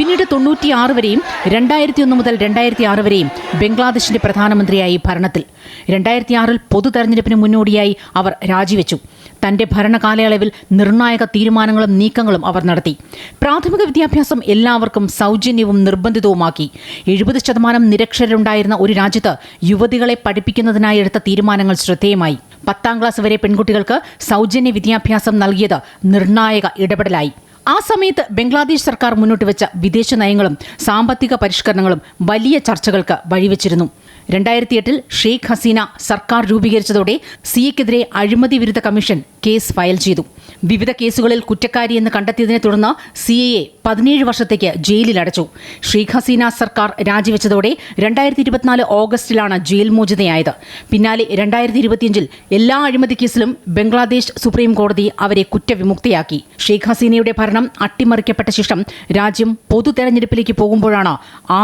പിന്നീട് 96 വരെയും 2001 മുതൽ 2006 വരെയും ബംഗ്ലാദേശിന്റെ പ്രധാനമന്ത്രിയായി ഭരണത്തിൽ. 2006-ൽ പൊതു തെരഞ്ഞെടുപ്പിന് മുന്നോടിയായി അവർ രാജിവെച്ചു. തന്റെ ഭരണകാലയളവിൽ നിർണായക തീരുമാനങ്ങളും നീക്കങ്ങളും അവർ നടത്തി. പ്രാഥമിക വിദ്യാഭ്യാസം എല്ലാവർക്കും സൗജന്യവും നിർബന്ധിതവുമാക്കി. 70% നിരക്ഷരരുണ്ടായിരുന്ന ഒരു രാജ്യത്ത് യുവതികളെ പഠിപ്പിക്കുന്നതിനായി എടുത്ത തീരുമാനങ്ങൾ ശ്രദ്ധേയമായി. 10ാം ക്ലാസ് വരെ പെൺകുട്ടികൾക്ക് സൗജന്യ വിദ്യാഭ്യാസം നൽകിയത് നിർണായക ഇടപെടലായി. ആ സമയത്ത് ബംഗ്ലാദേശ് സർക്കാർ മുന്നോട്ട് വെച്ച വിദേശ നയങ്ങളും സാമ്പത്തിക പരിഷ്കരണങ്ങളും വലിയ ചർച്ചകൾക്ക് വഴിവെച്ചിരുന്നു. 2008-ൽ ഷെയ്ഖ് ഹസീന സർക്കാർ രൂപീകരിച്ചതോടെ സിയയ്ക്കെതിരെ അഴിമതി വിരുദ്ധ കമ്മീഷൻ കേസ് ഫയൽ ചെയ്തു. വിവിധ കേസുകളിൽ കുറ്റക്കാരിയെന്ന് കണ്ടെത്തിയതിനെ തുടർന്ന് സിയയെ 17 വർഷത്തേക്ക് ജയിലിൽ അടച്ചു. ഷെയ്ഖ് ഹസീന സർക്കാർ രാജിവെച്ചതോടെ 2024 ഓഗസ്റ്റിലാണ് ജയിൽ മോചിതയായത്. പിന്നാലെ 2025-ൽ എല്ലാ അഴിമതി കേസിലും ബംഗ്ലാദേശ് സുപ്രീം കോടതി അവരെ കുറ്റവിമുക്തയാക്കി. ഷെയ്ഖ് ഹസീനയുടെ ഭരണം അട്ടിമറിക്കപ്പെട്ട ശേഷം രാജ്യം പൊതു തെരഞ്ഞെടുപ്പിലേക്ക് പോകുമ്പോഴാണ്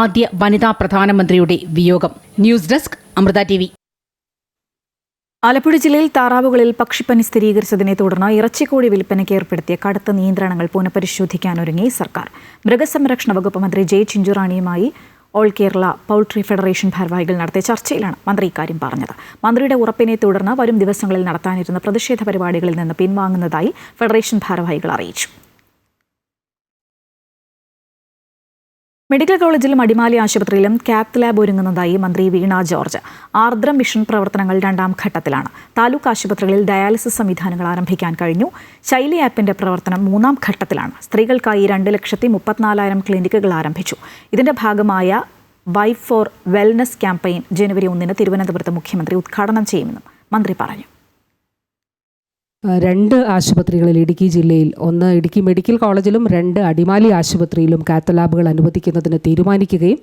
ആദ്യ വനിതാ പ്രധാനമന്ത്രിയുടെ വിയോഗം. News desk Amrita TV. Alappuzha ജില്ലയിൽ താറാവുകളിൽ പക്ഷിപ്പനി സ്ഥിരീകരിച്ചതിനെ തുടർന്ന് ഇറച്ചിക്കോഴി വിൽപ്പനയ്ക്ക് ഏർപ്പെടുത്തിയ കടുത്ത നിയന്ത്രണങ്ങൾ പുനഃപരിശോധിക്കാനൊരുങ്ങി സർക്കാർ. മൃഗസംരക്ഷണ വകുപ്പ് മന്ത്രി ജെ ചിഞ്ചുറാണിയുമായി ഓൾ കേരള പൗൾട്രി ഫെഡറേഷൻ ഭാരവാഹികൾ നടത്തിയ ചർച്ചയിലാണ് മന്ത്രി ഇക്കാര്യം പറഞ്ഞത്. മന്ത്രിയുടെ ഉറപ്പിനെ തുടർന്ന് വരും ദിവസങ്ങളിൽ നടത്താനിരുന്ന പ്രതിഷേധ പരിപാടികളിൽ നിന്ന് പിൻവാങ്ങുന്നതായി ഫെഡറേഷൻ ഭാരവാഹികൾ അറിയിച്ചു. മെഡിക്കൽ കോളേജിലും അടിമാലി ആശുപത്രിയിലും കാത്ത് ലാബ് ഒരുങ്ങുന്നതായി മന്ത്രി വീണ ജോർജ്. ആർദ്ര മിഷൻ പ്രവർത്തനങ്ങൾ 2ാം ഘട്ടത്തിലാണ്. താലൂക്ക് ആശുപത്രികളിൽ ഡയാലിസിസ് സംവിധാനങ്ങൾ ആരംഭിക്കാൻ കഴിഞ്ഞു. ശൈലി ആപ്പിന്റെ പ്രവർത്തനം 3ാം ഘട്ടത്തിലാണ്. സ്ത്രീകൾക്കായി 2,34,000 ക്ലിനിക്കുകൾ ആരംഭിച്ചു. ഇതിന്റെ ഭാഗമായ വൈഫ് ഫോർ വെൽനസ് ക്യാമ്പയിൻ ജനുവരി 1 തിരുവനന്തപുരത്ത് മുഖ്യമന്ത്രി ഉദ്ഘാടനം ചെയ്യുമെന്നും മന്ത്രി പറഞ്ഞു. 2 ആശുപത്രികളിൽ ഇടുക്കി ജില്ലയിൽ, ഒന്ന് ഇടുക്കി മെഡിക്കൽ കോളേജിലും 2 അടിമാലി ആശുപത്രിയിലും കാത്ത് ലാബുകൾ അനുവദിക്കുന്നതിന് തീരുമാനിക്കുകയും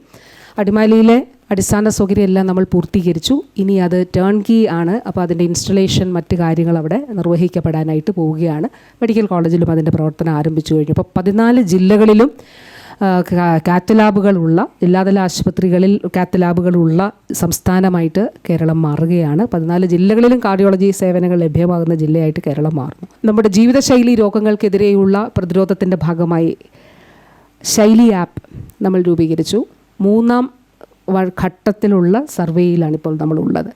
അടിമാലിയിലെ അടിസ്ഥാന സൗകര്യം എല്ലാം നമ്മൾ പൂർത്തീകരിച്ചു. ഇനി അത് ടേൺ കീ ആണ്. അപ്പോൾ അതിൻ്റെ ഇൻസ്റ്റലേഷൻ മറ്റ് കാര്യങ്ങൾ അവിടെ നിർവഹിക്കപ്പെടാനായിട്ട് പോവുകയാണ്. മെഡിക്കൽ കോളേജിലും അതിൻ്റെ പ്രവർത്തനം ആരംഭിച്ചു കഴിഞ്ഞു. അപ്പോൾ 14 ജില്ലകളിലും കാത്ത് ലാബുകളുള്ള, ജില്ലാതല ആശുപത്രികളിൽ കാത്ത് ലാബുകളുള്ള സംസ്ഥാനമായിട്ട് കേരളം മാറുകയാണ്. 14 ജില്ലകളിലും കാർഡിയോളജി സേവനങ്ങൾ ലഭ്യമാകുന്ന ജില്ലയായിട്ട് കേരളം മാറുന്നു. നമ്മുടെ ജീവിതശൈലി രോഗങ്ങൾക്കെതിരെയുള്ള പ്രതിരോധത്തിൻ്റെ ഭാഗമായി ശൈലി ആപ്പ് നമ്മൾ രൂപീകരിച്ചു. 3ാം ഘട്ടത്തിലുള്ള സർവേയിലാണിപ്പോൾ നമ്മളുള്ളത്.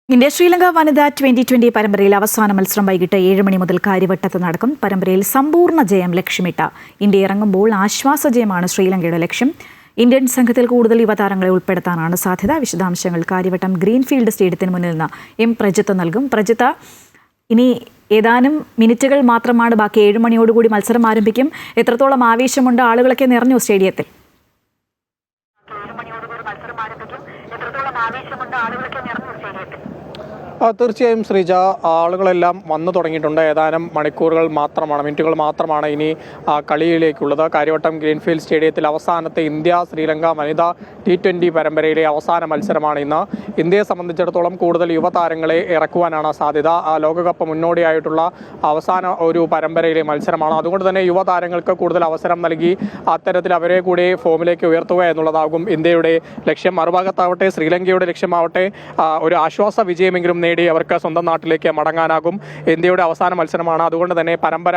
ഇന്ത്യ ശ്രീലങ്ക വനിതാ 2020 പരമ്പരയിൽ അവസാന മത്സരം വൈകിട്ട് 7 മണി മുതൽ കാര്യവട്ടത്ത് നടക്കും. പരമ്പരയിൽ സമ്പൂർണ്ണ ജയം ലക്ഷ്യമിട്ട ഇന്ത്യ ഇറങ്ങുമ്പോൾ ആശ്വാസ ജയമാണ് ശ്രീലങ്കയുടെ ലക്ഷ്യം. ഇന്ത്യൻ സംഘത്തിൽ കൂടുതൽ യുവതാരങ്ങളെ ഉൾപ്പെടുത്താനാണ് സാധ്യത. വിശദാംശങ്ങൾ കാര്യവട്ടം ഗ്രീൻഫീൽഡ് സ്റ്റേഡിയത്തിന് മുന്നിൽ നിന്ന് എം പ്രജിത്ത് നൽകും. പ്രജിത്ത്, ഇനി ഏതാനും മിനിറ്റുകൾ മാത്രമാണ് ബാക്കി. 7 മണിയോടുകൂടി മത്സരം ആരംഭിക്കും. എത്രത്തോളം ആവേശമുണ്ട്? ആളുകളൊക്കെ നിറഞ്ഞു സ്റ്റേഡിയത്തിൽ? തീർച്ചയായും ശ്രീജ, ആളുകളെല്ലാം വന്നു തുടങ്ങിയിട്ടുണ്ട്. ഏതാനും മിനിറ്റുകൾ മാത്രമാണ് ഇനി കളിയിലേക്കുള്ളത്. കാര്യവട്ടം ഗ്രീൻഫീൽഡ് സ്റ്റേഡിയത്തിൽ അവസാനത്തെ ഇന്ത്യ ശ്രീലങ്ക വനിതാ T20 പരമ്പരയിലെ അവസാന മത്സരമാണ് ഇന്ന്. ഇന്ത്യയെ സംബന്ധിച്ചിടത്തോളം കൂടുതൽ യുവതാരങ്ങളെ ഇറക്കുവാനാണ് സാധ്യത. ലോകകപ്പ് മുന്നോടിയായിട്ടുള്ള അവസാന ഒരു പരമ്പരയിലെ മത്സരമാണ്. അതുകൊണ്ട് തന്നെ യുവതാരങ്ങൾക്ക് കൂടുതൽ അവസരം നൽകി അത്തരത്തിൽ അവരെ കൂടി ഫോമിലേക്ക് ഉയർത്തുക എന്നുള്ളതാകും ഇന്ത്യയുടെ ലക്ഷ്യം. മറുഭാഗത്താവട്ടെ ശ്രീലങ്കയുടെ ലക്ഷ്യമാവട്ടെ ഒരു ആശ്വാസ വിജയമെങ്കിലും നേടി അവർക്ക് സ്വന്തം നാട്ടിലേക്ക് മടങ്ങാനാകും. ഇന്ത്യയുടെ അവസാന മത്സരമാണ്. അതുകൊണ്ട് തന്നെ പരമ്പര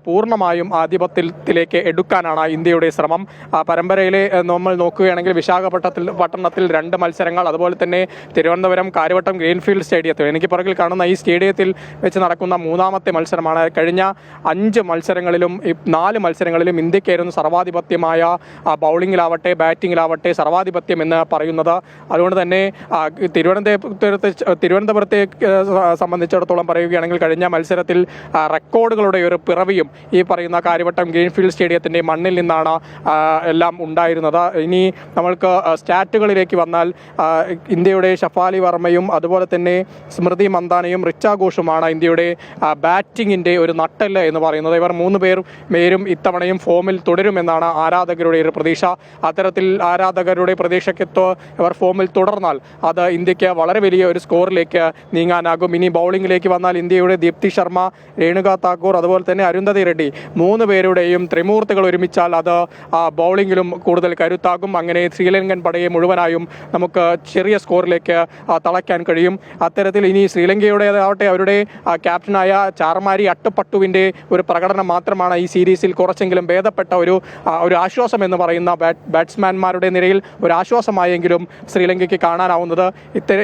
പൂർണ്ണമായും ആധിപത്യത്തിലേക്ക് എടുക്കാനാണ് ഇന്ത്യയുടെ ശ്രമം. പരമ്പരയിലെ നമ്മൾ നോക്കുകയാണെങ്കിൽ വിശാഖപട്ടണത്തിൽ 2 മത്സരങ്ങൾ, അതുപോലെ തന്നെ തിരുവനന്തപുരം കാര്യവട്ടം ഗ്രീൻഫീൽഡ് സ്റ്റേഡിയത്തിൽ, എനിക്ക് പുറകിൽ കാണുന്ന ഈ സ്റ്റേഡിയത്തിൽ വെച്ച് നടക്കുന്ന 3ാമത്തെ മത്സരമാണ്. കഴിഞ്ഞ 5 മത്സരങ്ങളിലും 4 മത്സരങ്ങളിലും ഇന്ത്യക്കായിരുന്നു സർവാധിപത്യമായ ബൗളിങ്ങിലാവട്ടെ ബാറ്റിങ്ങിലാവട്ടെ സർവാധിപത്യം എന്ന് പറയുന്നത്. അതുകൊണ്ട് തന്നെ തിരുവനന്തപുരത്തെ സംബന്ധിച്ചിടത്തോളം പറയുകയാണെങ്കിൽ കഴിഞ്ഞ മത്സരത്തിൽ റെക്കോർഡുകളുടെ ഒരു പിറവിയും ഈ പറയുന്ന കാര്യവട്ടം ഗ്രീൻഫീൽഡ് സ്റ്റേഡിയത്തിൻ്റെ മണ്ണിൽ നിന്നാണ് എല്ലാം ഉണ്ടായിരുന്നത്. ഇനി നമ്മൾക്ക് സ്റ്റാറ്റുകളിലേക്ക് വന്നാൽ ഇന്ത്യയുടെ ഷഫാലി വർമ്മയും അതുപോലെ തന്നെ സ്മൃതി മന്ദാനയും റിച്ച ഘോഷുമാണ് ഇന്ത്യയുടെ ബാറ്റിങ്ങിൻ്റെ ഒരു നട്ടെല്ല് എന്ന് പറയുന്നത്. ഇവർ 3 പേരും ഇത്തവണയും ഫോമിൽ തുടരുമെന്നാണ് ആരാധകരുടെ ഒരു പ്രതീക്ഷ. അത്തരത്തിൽ ആരാധകരുടെ പ്രതീക്ഷയ്ക്കൊത്ത് ഇവർ ഫോമിൽ തുടർന്നാൽ അത് ഇന്ത്യക്ക് വളരെ വലിയ ഒരു സ്കോറിലേക്ക് നീങ്ങാനാകും. ഇനി ബൗളിങ്ങിലേക്ക് വന്നാൽ ഇന്ത്യയുടെ ദീപ്തി ശർമ്മ, രേണുക താക്കൂർ, അതുപോലെ തന്നെ അരുന്ധതി റെഡ്ഡി 3 പേരുടെയും ത്രിമൂർത്തികൾ ഒരുമിച്ചാൽ അത് ബൗളിങ്ങിലും കൂടുതൽ കരുത്താകും. അങ്ങനെ ശ്രീലങ്കൻ പടയെ മുഴുവനായും നമുക്ക് ചെറിയ സ്കോറിലേക്ക് തളയ്ക്കാൻ കഴിയും. അത്തരത്തിൽ ഇനി ശ്രീലങ്കയുടേതാവട്ടെ അവരുടെ ക്യാപ്റ്റനായ ചാർമാരി അട്ടപ്പട്ടുവിൻ്റെ ഒരു പ്രകടനം മാത്രമാണ് ഈ സീരീസിൽ കുറച്ചെങ്കിലും ഭേദപ്പെട്ട ഒരു ആശ്വാസം എന്ന് പറയുന്ന ബാറ്റ്സ്മാൻമാരുടെ നിരയിൽ ഒരു ആശ്വാസമായെങ്കിലും ശ്രീലങ്കയ്ക്ക് കാണാനാവുന്നത്.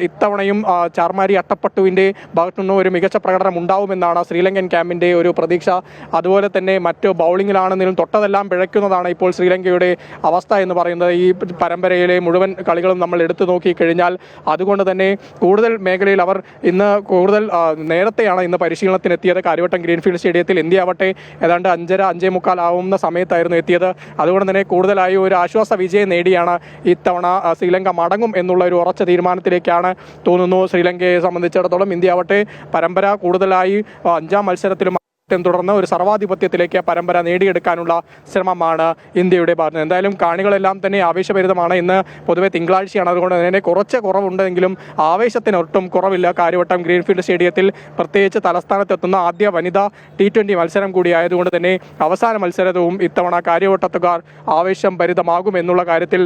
ഇത്തവണയും ചാർമാരി അട്ടപ്പട്ടുവിൻ്റെ ഭാഗത്തുനിന്ന് ഒരു മികച്ച പ്രകടനം ഉണ്ടാവുമെന്നാണ് ശ്രീലങ്കൻ ക്യാമ്പിൻ്റെ ഒരു പ്രതീക്ഷ. അതുപോലെ തന്നെ മറ്റ് ബൗളിങ്ങിലാണെങ്കിലും തൊട്ടതെല്ലാം പിഴയ്ക്കുന്നതാണ് ഇപ്പോൾ ശ്രീലങ്കയുടെ അവസ്ഥ എന്ന് പറയുന്നത്. ഈ പരമ്പരയിലെ മുഴുവൻ കളികളും നമ്മൾ എടുത്തു നോക്കിക്കഴിഞ്ഞാൽ അതുകൊണ്ട് തന്നെ കൂടുതൽ മേഖലയിൽ അവർ ഇന്ന് കൂടുതൽ നേരത്തെയാണ് ഇന്ന് പരിശീലനത്തിനെത്തിയത്. കാര്യവട്ടം ഗ്രീൻഫീൽഡ് സ്റ്റേഡിയത്തിൽ ഇന്ത്യ ആവട്ടെ ഏതാണ്ട് 5:45 ആവുന്ന സമയത്തായിരുന്നു എത്തിയത്. അതുകൊണ്ട് തന്നെ കൂടുതലായി ഒരു ആശ്വാസ വിജയം നേടിയാണ് ഇത്തവണ ശ്രീലങ്ക മടങ്ങും എന്നുള്ള ഒരു ഉറച്ച തീരുമാനത്തിലേക്കാണ് തോന്നുന്നു. ശ്രീലങ്കയെ സംബന്ധിച്ചിടത്തോളം ഇന്ത്യ ആവട്ടെ പരമ്പര കൂടുതലായി 5ാം മത്സരത്തിലും തുടർന്ന് ഒരു സർവാധിപത്യത്തിലേക്ക് പരമ്പര നേടിയെടുക്കാനുള്ള ശ്രമമാണ് ഇന്ത്യയുടെ ഭാഗത്ത്. എന്തായാലും കാണികളെല്ലാം തന്നെ ആവേശഭരിതമാണ്. ഇന്ന് പൊതുവെ തിങ്കളാഴ്ചയാണ്, അതുകൊണ്ട് തന്നെ കുറച്ച് കുറവുണ്ടെങ്കിലും ആവേശത്തിനൊട്ടും കുറവില്ല. കാര്യവട്ടം ഗ്രീൻഫീൽഡ് സ്റ്റേഡിയത്തിൽ പ്രത്യേകിച്ച് തലസ്ഥാനത്തെത്തുന്ന ആദ്യ വനിതാ T20 മത്സരം കൂടിയായതുകൊണ്ട് തന്നെ അവസാന മത്സരവും ഇത്തവണ കാര്യവട്ടത്തുകാർ ആവേശം ഭരിതമാകും എന്നുള്ള കാര്യത്തിൽ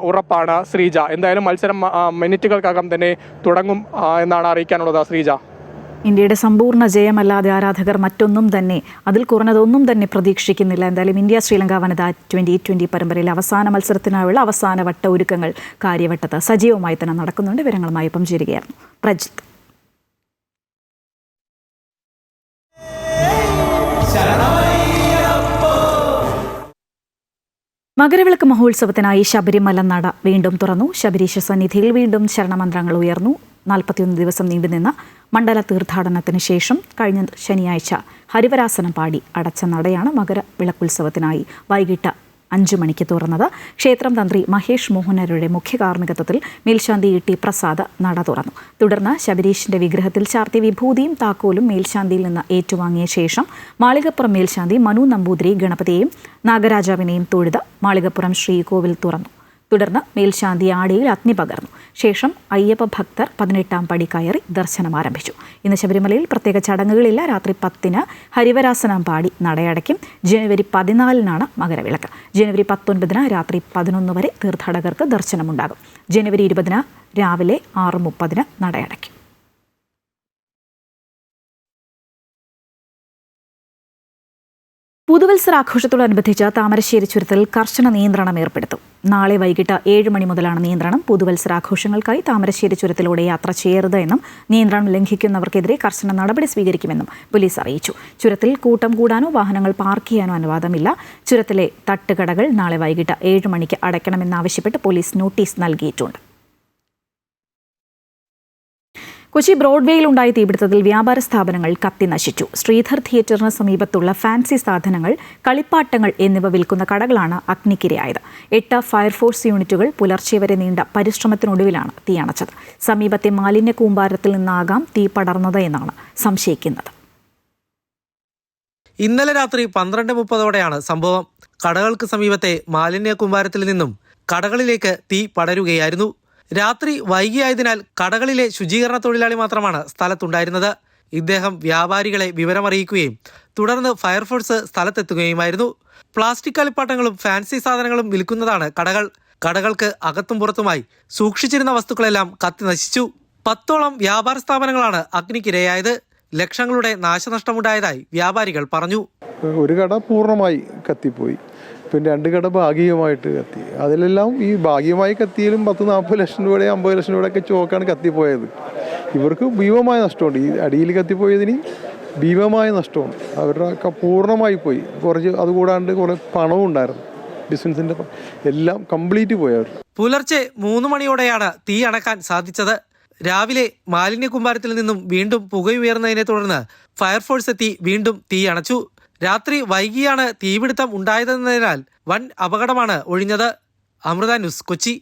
ഉറപ്പാണ് ശ്രീജ. എന്തായാലും മത്സരം മിനിറ്റുകൾക്കകം തന്നെ തുടങ്ങും എന്നാണ് അറിയിക്കാനുള്ളത് ശ്രീജ. ഇന്ത്യയുടെ സമ്പൂർണ്ണ ജയമല്ലാതെ ആരാധകർ മറ്റൊന്നും തന്നെ, അതിൽ കുറഞ്ഞതൊന്നും തന്നെ പ്രതീക്ഷിക്കുന്നില്ല. എന്തായാലും ഇന്ത്യ ശ്രീലങ്ക വനിതാ 2020 പരമ്പരയിലെ അവസാന മത്സരത്തിനായുള്ള അവസാനവട്ട ഒരുക്കങ്ങൾ കാര്യവട്ടത്ത് സജീവമായി തന്നെ നടക്കുന്നുണ്ട്. വിവരങ്ങളുമായി ഇപ്പം ചേരുകയായിരുന്നു പ്രജിത്ത്. മകരവിളക്ക് മഹോത്സവത്തിനായി ശബരിമല നട വീണ്ടും തുറന്നു. ശബരീശ സന്നിധിയിൽ വീണ്ടും ശരണമന്ത്രങ്ങൾ ഉയർന്നു. 41 ദിവസം നീണ്ടുനിന്ന മണ്ഡല തീർത്ഥാടനത്തിന് ശേഷം കഴിഞ്ഞ ശനിയാഴ്ച ഹരിവരാസനം പാടി അടച്ച നടയാണ് മകരവിളക്കുത്സവത്തിനായി വൈകിട്ട് 5 മണിക്ക് തുറന്നത്. ക്ഷേത്രം തന്ത്രി മഹേഷ് മോഹനരുടെ മുഖ്യ കാർമ്മികത്വത്തിൽ മേൽശാന്തി ടി പ്രസാദ് നട തുറന്നു. തുടർന്ന് ശബരീഷിന്റെ വിഗ്രഹത്തിൽ ചാർത്തിയ വിഭൂതിയും താക്കോലും മേൽശാന്തിയിൽ നിന്ന് ഏറ്റുവാങ്ങിയ ശേഷം മാളികപ്പുറം മേൽശാന്തി മനു നമ്പൂതിരി ഗണപതിയെയും നാഗരാജാവിനെയും തൊഴുത് മാളികപ്പുറം ശ്രീകോവിൽ തുറന്നു. തുടർന്ന് മേൽശാന്തി ആടിയിൽ അഗ്നി പകർന്നു. ശേഷം അയ്യപ്പ ഭക്തർ 18-ാം പടി കയറി ദർശനം ആരംഭിച്ചു. ഇന്ന് ശബരിമലയിൽ പ്രത്യേക ചടങ്ങുകളില്ല. രാത്രി 10-ന് ഹരിവരാസനം പാടി നടയടയ്ക്കും. ജനുവരി 14-നാണ് മകരവിളക്ക്. ജനുവരി 19-ന് രാത്രി 11 വരെ തീർത്ഥാടകർക്ക് ദർശനമുണ്ടാകും. ജനുവരി 20-ന് രാവിലെ 6:30-ന് നടയടയ്ക്കും. പുതുവത്സരാഘോഷത്തോടനുബന്ധിച്ച് താമരശ്ശേരി ചുരത്തിൽ കർശന നിയന്ത്രണം ഏർപ്പെടുത്തും. നാളെ വൈകിട്ട് 7 മണി മുതലാണ് നിയന്ത്രണം. പുതുവത്സരാഘോഷങ്ങൾക്കായി താമരശ്ശേരി ചുരത്തിലൂടെ യാത്ര ചെയ്യരുത് എന്നും നിയന്ത്രണം ലംഘിക്കുന്നവർക്കെതിരെ കർശന നടപടി സ്വീകരിക്കുമെന്നും പോലീസ് അറിയിച്ചു. ചുരത്തിൽ കൂട്ടം കൂടാനോ വാഹനങ്ങൾ പാർക്ക് ചെയ്യാനോ അനുവാദമില്ല. ചുരത്തിലെ തട്ടുകടകൾ നാളെ വൈകിട്ട് 7 മണിക്ക് അടയ്ക്കണമെന്നാവശ്യപ്പെട്ട് പോലീസ് നോട്ടീസ് നൽകിയിട്ടുണ്ട്. കൊച്ചി ബ്രോഡ്വേയിലുണ്ടായ തീപിടുത്തത്തിൽ വ്യാപാര സ്ഥാപനങ്ങൾ കത്തിനശിച്ചു. ശ്രീധർ തിയേറ്ററിന് സമീപത്തുള്ള ഫാൻസി സാധനങ്ങൾ, കളിപ്പാട്ടങ്ങൾ എന്നിവ വിൽക്കുന്ന കടകളാണ് അഗ്നിക്കിരയായത്. 8 ഫയർഫോഴ്സ് യൂണിറ്റുകൾ പുലർച്ചെ വരെ നീണ്ട പരിശ്രമത്തിനൊടുവിലാണ് തീയണച്ചത്. സമീപത്തെ മാലിന്യ കൂമ്പാരത്തിൽ നിന്നാകാം തീ പടർന്നത് എന്നാണ് സംശയിക്കുന്നത്. ഇന്നലെ രാത്രി 12:30ഓടെയാണ് സംഭവം. കടകൾക്ക് സമീപത്തെ മാലിന്യ കൂമ്പാരത്തിൽ നിന്നും കടകളിലേക്ക് തീ പടരുകയായിരുന്നു. രാത്രി വൈകിയായതിനാൽ കടകളിലെ ശുചീകരണ തൊഴിലാളി മാത്രമാണ് സ്ഥലത്തുണ്ടായിരുന്നത്. ഇദ്ദേഹം വ്യാപാരികളെ വിവരമറിയിക്കുകയും തുടർന്ന് ഫയർഫോഴ്സ് സ്ഥലത്തെത്തുകയുമായിരുന്നു. പ്ലാസ്റ്റിക് കളിപ്പാട്ടങ്ങളും ഫാൻസി സാധനങ്ങളും വിൽക്കുന്നതാണ് കടകൾ. കടകൾക്ക് അകത്തും പുറത്തുമായി സൂക്ഷിച്ചിരുന്ന വസ്തുക്കളെല്ലാം കത്തി നശിച്ചു. 10ഓളം വ്യാപാര സ്ഥാപനങ്ങളാണ് അഗ്നിക്കിരയായത്. ലക്ഷങ്ങളുടെ നാശനഷ്ടമുണ്ടായതായി വ്യാപാരികൾ പറഞ്ഞു. ഒരു കട പൂർണ്ണമായി കത്തിപ്പോയി, പിന്നെ 2 കട ഭാഗികമായിട്ട് കത്തി. അതിലെല്ലാം ഈ ഭാഗികമായി കത്തിയാലും 10-40 ലക്ഷം രൂപയുടെ 50 ലക്ഷം രൂപയുടെയൊക്കെ ചോക്കാണ് കത്തിപ്പോയത്. ഇവർക്ക് ഭീമമായ നഷ്ടമുണ്ട്. ഈ അടിയിൽ കത്തിപ്പോയതിന് ഭീമമായ നഷ്ടമുണ്ട്. അവരുടെ പൂർണ്ണമായി പോയി. കുറച്ച് അതുകൂടാണ്ട് കുറേ പണവും ഉണ്ടായിരുന്നു. ബിസിനസിൻ്റെ എല്ലാം കംപ്ലീറ്റ് പോയവർ. പുലർച്ചെ 3 മണിയോടെയാണ് തീ അണക്കാൻ സാധിച്ചത്. രാവിലെ മാലിന്യ കൂമ്പാരത്തിൽ നിന്നും വീണ്ടും പുകയുയർന്നതിനെ തുടർന്ന് ഫയർഫോഴ്സ് എത്തി വീണ്ടും തീ അണച്ചു. രാത്രി വൈകിയാണ് തീപിടുത്തം ഉണ്ടായതെന്നതിനാൽ വൻ അപകടമാണ് ഒഴിഞ്ഞത്. അമൃത ന്യൂസ്, കൊച്ചി.